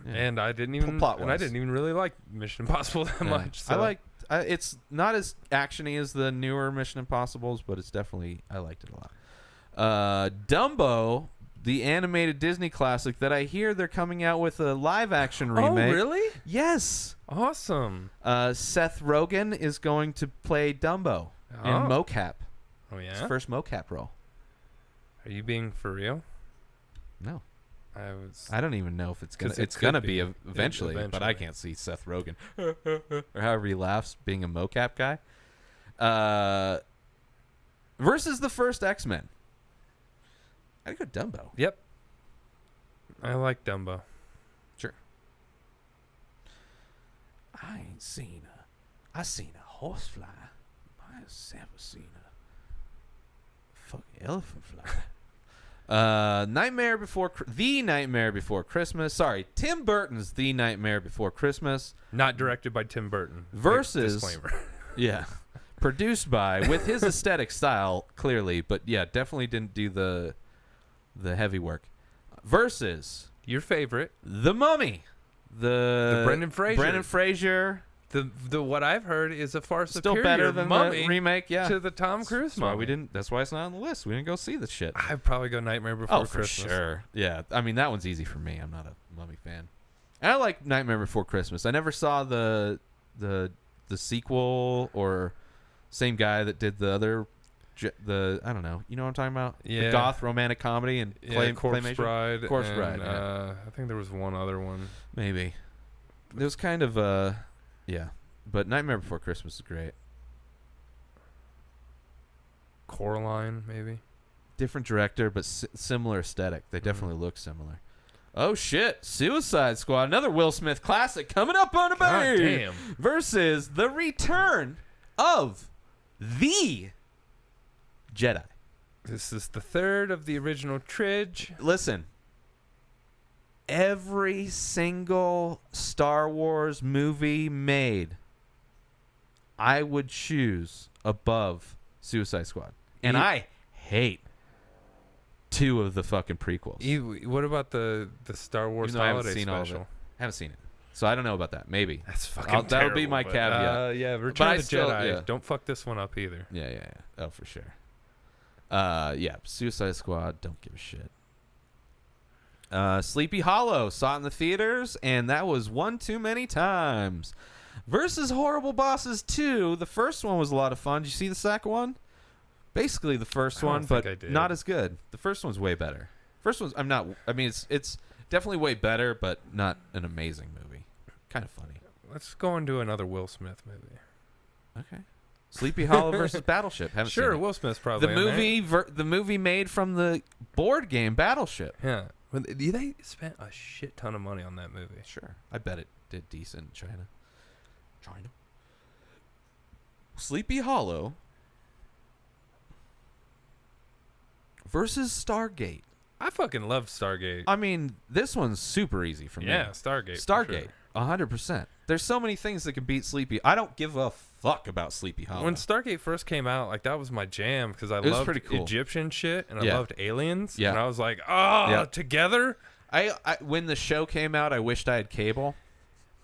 Yeah. And I didn't even Plot-wise. and I didn't even really like Mission Impossible that much. So. I like it's not as actiony as the newer Mission Impossibles, but it's definitely I liked it a lot. Dumbo, the animated Disney classic that I hear they're coming out with a live-action remake. Oh, really? Yes. Awesome. Seth Rogen is going to play Dumbo in mocap. Oh, yeah? His first mocap role. Are you being for real? No. I don't even know if it's gonna. 'Cause it It's gonna could be be. eventually, but I Eventually. can't see Seth Rogen or however he laughs being a mocap guy. Versus the first X-Men. I'd go Dumbo. Yep. I like Dumbo. Sure. I ain't seen I seen a horsefly. I ain't never seen a fucking elephant fly. Nightmare Before Christmas. Sorry, Tim Burton's The Nightmare Before Christmas. Not directed by Tim Burton. Versus Disclaimer. Yeah. Produced by, with his aesthetic style, clearly, but yeah, definitely didn't do the heavy work. Versus Your favorite. The Mummy. The Brendan Fraser. Brendan Fraser. The what I've heard is a far Still superior better than Mummy the remake, yeah. to the Tom Cruise That's why Mummy. we didn't. That's why it's not on the list. We didn't go see this shit. I'd probably go Nightmare Before For Christmas. sure. Yeah, I mean that one's easy for me. I'm not a Mummy fan. And I like Nightmare Before Christmas. I never saw the sequel or same guy that did the other. I don't know. You know what I'm talking about? Yeah. The goth romantic comedy and Corpse claymation? Bride. Corpse and, Bride. Yeah. I think there was one other one. Maybe. It was kind of yeah. But Nightmare Before Christmas is great. Coraline, maybe. Different director, but similar aesthetic. They definitely look similar. Oh shit! Suicide Squad, another Will Smith classic coming up on a God bang. damn. Versus the return of the Jedi. This is the third of the original trig. Listen, every single Star Wars movie made, I would choose above Suicide Squad, and I hate 2 of the fucking prequels. What about the Star Wars Even though I haven't holiday seen all of special? it. Haven't seen it, so I don't know about that. Maybe That's fucking that'll be terrible, my but, caveat. yeah, But Return I of the still- Jedi. yeah. Don't fuck this one up either. Yeah. Oh, for sure. Yeah, Suicide Squad, don't give a shit. Sleepy Hollow, saw it in the theaters, and that was one too many times. Versus Horrible Bosses 2, the first one was a lot of fun. Did you see the second one? Basically the first I don't one, think but I did. not as good. The first one's way better. First one's, it's definitely way better, but not an amazing movie. Kind of funny. Let's go into another Will Smith movie. Okay. Sleepy Hollow versus Battleship. Haven't seen Sure, it. Will Smith's probably The in there. movie, the movie made from the board game Battleship. Yeah. They spent a shit ton of money on that movie. Sure, I bet it did decent in China. Sleepy Hollow versus Stargate. I fucking love Stargate. I mean, this one's super easy for me. Yeah, Stargate. for Stargate, sure. 100%. There's so many things that can beat Sleepy. I don't give a fuck about Sleepy Hollow. When Stargate first came out, like that was my jam because I was loved pretty cool. Egyptian shit and I Yeah. loved aliens. Yeah. And I was like, Yeah. together. I when the show came out, I wished I had cable.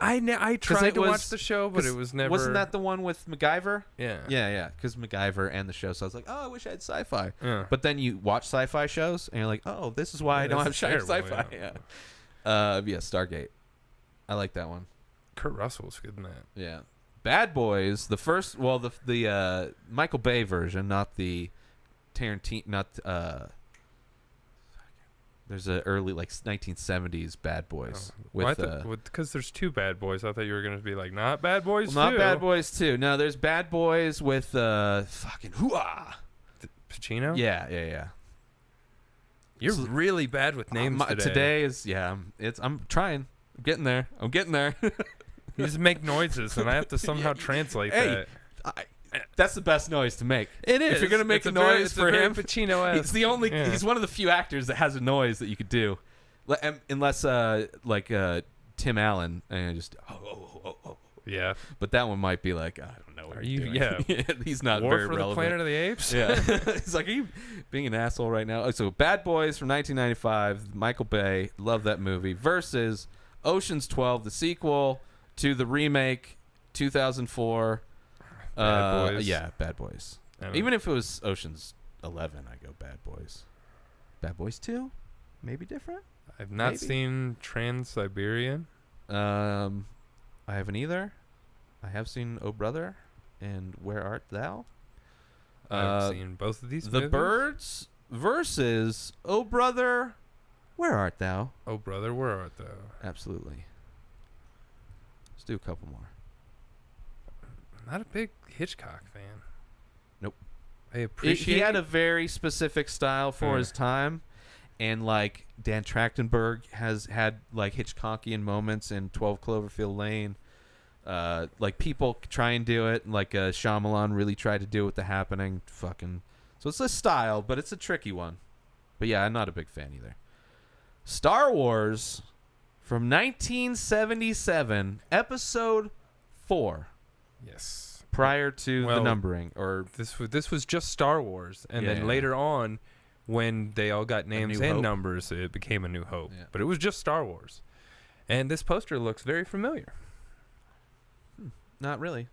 I tried it to was- watch the show, but it was never. Wasn't that the one with MacGyver? Yeah. Yeah. Because MacGyver and the show. So I was like, oh, I wish I had sci-fi. Yeah. But then you watch sci-fi shows, and you're like, oh, this is why I don't have this is terrible, sci-fi. Yeah, Stargate. I like that one. Kurt Russell's good in that. Yeah. Bad Boys, the first, well, the Michael Bay version, not the Tarantino, not there's a early like 1970s Bad Boys with Because there's 2 Bad Boys. I thought you were gonna be like, not Bad Boys. well, not 2. Bad Boys 2. No, there's Bad Boys with fucking hooah. Pacino. Yeah. You're really bad with names today. Today is I'm trying. I'm getting there. You just make noises, and I have to somehow translate Hey, that. that's the best noise to make. It is. If you're gonna make It's a a very- noise it's a for very him, Pacino-esque. he's the only. Yeah. He's one of the few actors that has a noise that you could do, unless Tim Allen and just oh. Yeah. But that one might be like I don't know what Are you're you- doing. yeah. He's not War very for the relevant. Planet of the Apes. Yeah, he's like, are you being an asshole right now? So Bad Boys from 1995, Michael Bay, love that movie. Versus Ocean's 12, the sequel to the remake, 2004. Bad Boys. Yeah, Bad Boys. I mean- Even if it was Ocean's 11, I go Bad Boys. Bad Boys 2? maybe different. I've not Maybe. seen Trans-Siberian. I haven't either. I have seen Oh Brother and Where Art Thou. I've seen both of these The movies. Birds versus Oh Brother, Where Art Thou? Oh, brother, where art thou? Absolutely. Let's do a couple more. Not a big Hitchcock fan. Nope. I appreciate He had a very specific style for his time, and like Dan Trachtenberg has had like Hitchcockian moments in 12 Cloverfield Lane. Like people try and do it, like Shyamalan really tried to do it with The Happening. Fucking, so it's a style, but it's a tricky one. But yeah, I'm not a big fan either. Star Wars from 1977, Episode 4. Yes. Prior to the Well, numbering, or This was just Star Wars, and Yeah. then later on, when they all got names and Hope. numbers, it became A New Hope. Yeah. But it was just Star Wars, and this poster looks very familiar. not really,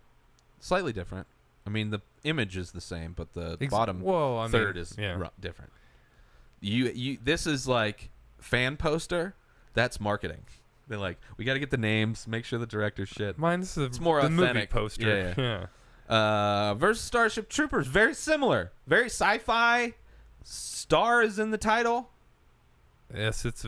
slightly different. I mean, the image is the same, but the bottom Well, third is yeah. different. This is like fan poster. That's marketing. They're like, we got to get the names, make sure the director's shit. Mine's It's more the authentic movie poster. Yeah. Versus Starship Troopers, very similar, very sci-fi. Star is in the title. Yes, it's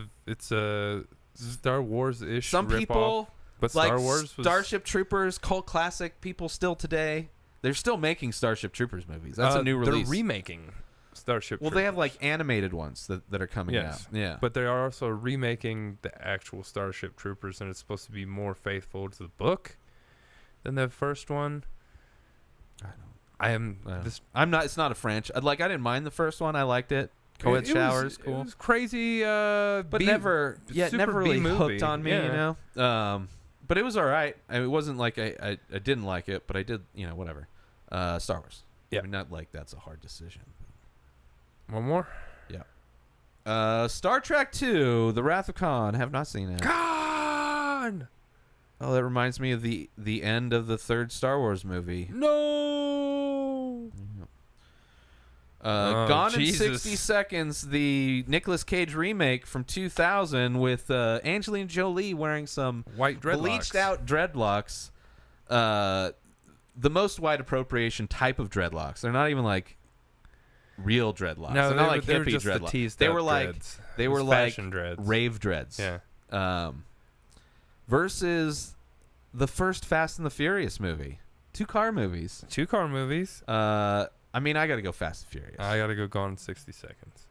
a Star Wars-ish. Some rip-off, people but like Star Wars was Starship Troopers, cult classic. People still today, they're still making Starship Troopers movies. That's a new release. They're remaking Starship. Well, they have like animated ones that are coming Yes. out. Yeah, But they are also remaking the actual Starship Troopers, and it's supposed to be more faithful to the book than the first one. I'm not. It's not a franchise. Like, I didn't mind the first one. I liked it. Co-ed showers, cool. It was crazy, But never really movie. hooked on me. Yeah. You know. But it was all right. I mean, it wasn't like I didn't like it, but I did. You know, whatever. Star Wars. Yeah. I mean, not like that's a hard decision. One more. Yeah. Star Trek II: The Wrath of Khan. Have not seen it. Khan! Oh, that reminds me of the end of the third Star Wars movie. No! Oh, Gone Jesus. in 60 Seconds, the Nicolas Cage remake from 2000 with Angelina Jolie wearing some White dreadlocks. bleached out dreadlocks. The most wide appropriation type of dreadlocks. They're not even like real dreadlocks. No, They're not like they were hippie just the dreadlocks. teased They out were like dreads. they It were was like fashion dreads. rave dreads. Yeah. Versus the first Fast and the Furious movie. 2 car movies. 2 car movies. I mean, I got to go Fast and Furious. I gotta go Gone in 60 Seconds.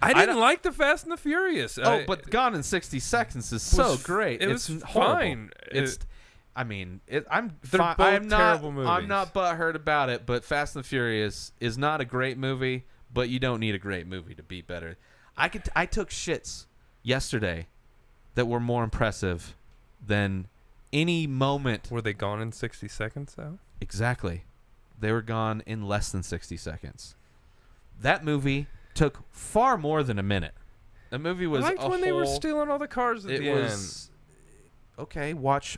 I didn't like the Fast and the Furious. But Gone in 60 Seconds is so great. It It's was horrible. fine. They're They're both terrible movies. I'm not butthurt about it, but Fast and Furious is not a great movie, but you don't need a great movie to be better. I took shits yesterday that were more impressive than any moment. Were they gone in 60 seconds, though? Exactly. They were gone in less than 60 seconds. That movie took far more than a minute. The movie was I liked when they were whole- stealing all the cars at It the was okay. Watch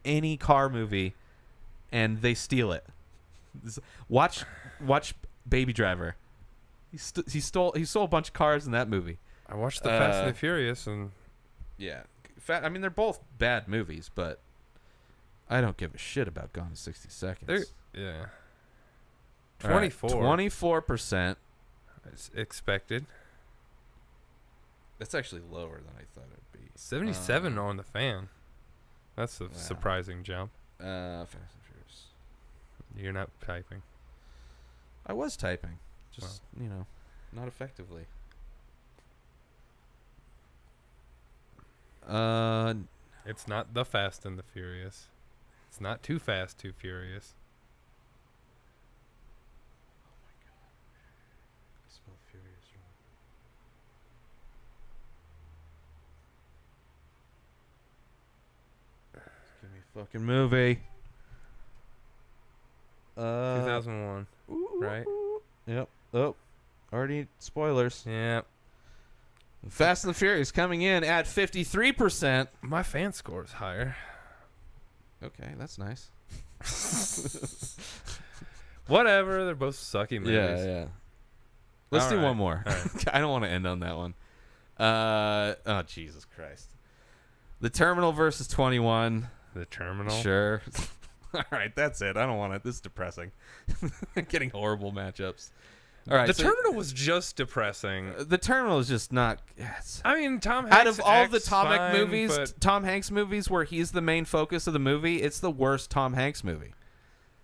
any car movie, and they steal it. Watch Baby Driver. He stole a bunch of cars in that movie. end. I watched the Fast and the Furious, and Yeah, I mean they're both bad movies, but I don't give a shit about Gone in 60 Seconds. they're yeah. All right, 24. 24%. It's expected. That's actually lower than I thought it'd be. 77 on the fan. That's a surprising jump. Fast and Furious. You're not typing. I was typing, just not effectively. It's not the Fast and the Furious. It's not Too Fast, Too Furious. I spelled furious wrong. Give me a fucking movie. 2001, right? Yep. Oh, already spoilers. Yeah. Fast and the Furious coming in at 53%. My fan score is higher. Okay, that's nice. Whatever. They're both sucky movies. Yeah. Let's All do right. one more. All right. I don't want to end on that one. Oh, Jesus Christ. The Terminal versus 21. The Terminal. Sure. All right, that's it. I don't want it. This is depressing. Getting horrible matchups. All right. The Terminal was just depressing. The Terminal is just not. Yes. I mean, Tom Hanks. Out of all the acts Tom fine, movies, but Tom Hanks movies where he's the main focus of the movie, it's the worst Tom Hanks movie.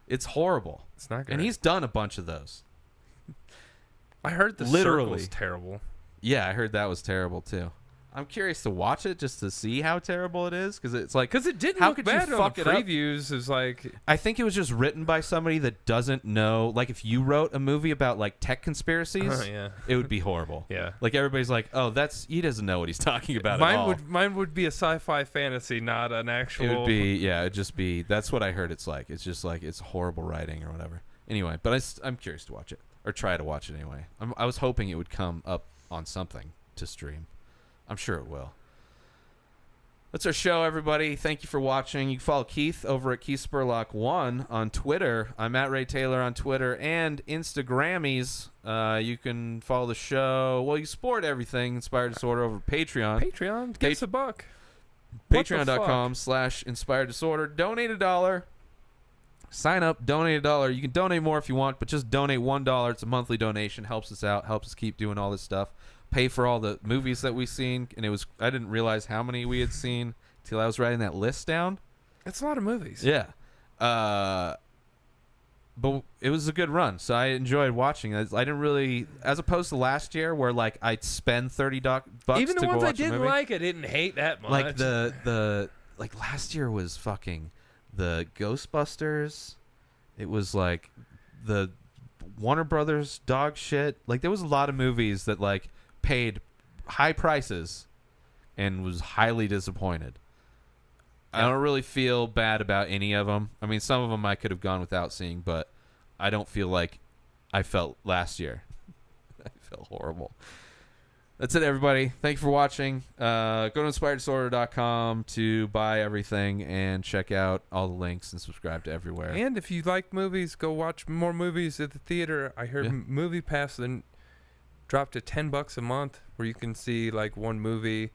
It's horrible. it's not good. And he's done a bunch of those. I heard the literally Circle's terrible. Yeah, I heard that was terrible too. I'm curious to watch it just to see how terrible it is because it's like Because it didn't how look could bad you on fuck the it up? previews. Is like I think it was just written by somebody that doesn't know. Like if you wrote a movie about like tech conspiracies, yeah. it would be horrible. Yeah. Like everybody's like, oh, he doesn't know what he's talking about at all. Mine would be a sci-fi fantasy, not an actual. It would be it'd just be. That's what I heard. It's like it's just like it's horrible writing or whatever. Anyway, but I'm curious to watch it or try to watch it anyway. I was hoping it would come up on something to stream. I'm sure it will. That's our show, everybody. Thank you for watching. You can follow Keith over at Keith Spurlock 1 on Twitter. I'm at Ray Taylor on Twitter and Instagrammies. You can follow the show. Well, you support everything Inspired Disorder over at Patreon. Patreon. Give us a buck. Patreon.com/Inspired Disorder. Donate $1. Sign up. Donate $1. You can donate more if you want, but just donate $1. It's a monthly donation. Helps us out. Helps us keep doing all this stuff. Pay for all the movies that we've seen, and I didn't realize how many we had seen till I was writing that list down. It's a lot of movies. Yeah. But it was a good run, so I enjoyed watching it. I didn't really, as opposed to last year where like I'd spend $30 Even to the go ones I watch a didn't movie. like, I didn't hate that much. Like the like last year was fucking the Ghostbusters. It was like the Warner Brothers dog shit. Like there was a lot of movies that like paid high prices and was highly disappointed. I don't really feel bad about any of them. I mean, some of them I could have gone without seeing, but I don't feel like I felt last year. I felt horrible. That's it, everybody. Thank you for watching. Go to InspiredDisorder.com to buy everything and check out all the links and subscribe to everywhere. And if you like movies, go watch more movies at the theater. I heard Movie Pass then dropped to $10 a month, where you can see like one movie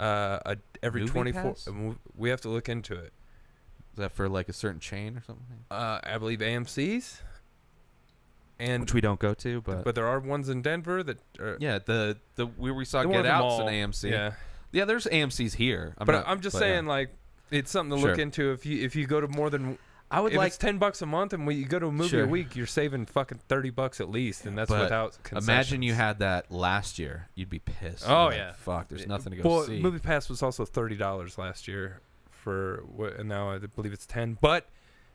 every Movie 24. Pass? We have to look into it. Is that for like a certain chain or something? I believe AMC's, and Which we don't go to, but there are ones in Denver that. yeah, the where we saw the one Get at the Out's an mall. AMC. Yeah, There's AMC's here. I'm just saying, like, it's something to look Sure. into if you go to more than. I would if like it's $10 a month, and you go to a movie Sure. a week, you're saving fucking $30 at least, and that's but without concessions. imagine you had that last year. You'd be pissed. Oh, You'd be yeah. like, fuck. There's nothing to go Well, see. Movie Pass was also $30 last year and now I believe it's $10. But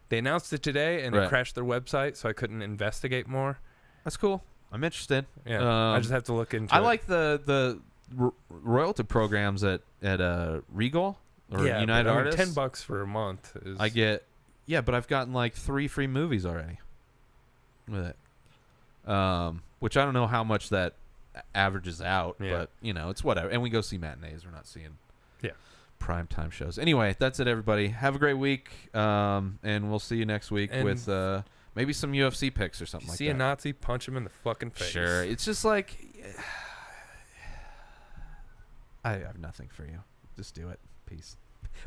they announced it today, and Right. it crashed their website, so I couldn't investigate more. That's cool. I'm interested. Yeah, I just have to look into I it. like the royalty programs at Regal or yeah, United but, I mean, Artists. $10 for a month is. I get, but I've gotten like 3 free movies already with it. Which I don't know how much that averages out, Yeah. but it's whatever. And we go see matinees. We're not seeing Yeah. primetime shows. Anyway, that's it, everybody. Have a great week, and we'll see you next week And with maybe some UFC picks or something like see that. a Nazi, punch him in the fucking face. Sure. It's just like I have nothing for you. Just do it. Peace.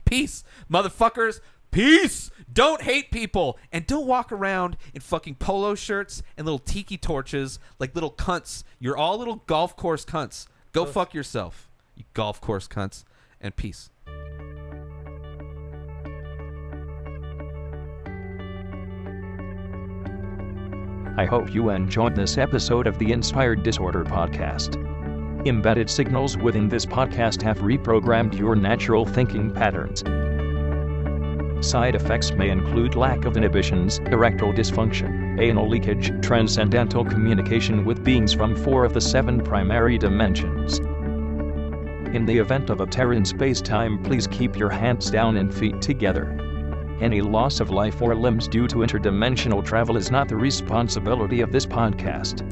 Peace, motherfuckers. Peace. Don't hate people, and don't walk around in fucking polo shirts and little tiki torches like little cunts. You're all little golf course cunts. Go fuck yourself, you golf course cunts. And peace. I hope you enjoyed this episode of the Inspired Disorder podcast. Embedded signals within this podcast have reprogrammed your natural thinking patterns. Side effects may include lack of inhibitions, erectile dysfunction, anal leakage, transcendental communication with beings from 4 of the 7 primary dimensions. In the event of a tear in space-time, please keep your hands down and feet together. Any loss of life or limbs due to interdimensional travel is not the responsibility of this podcast.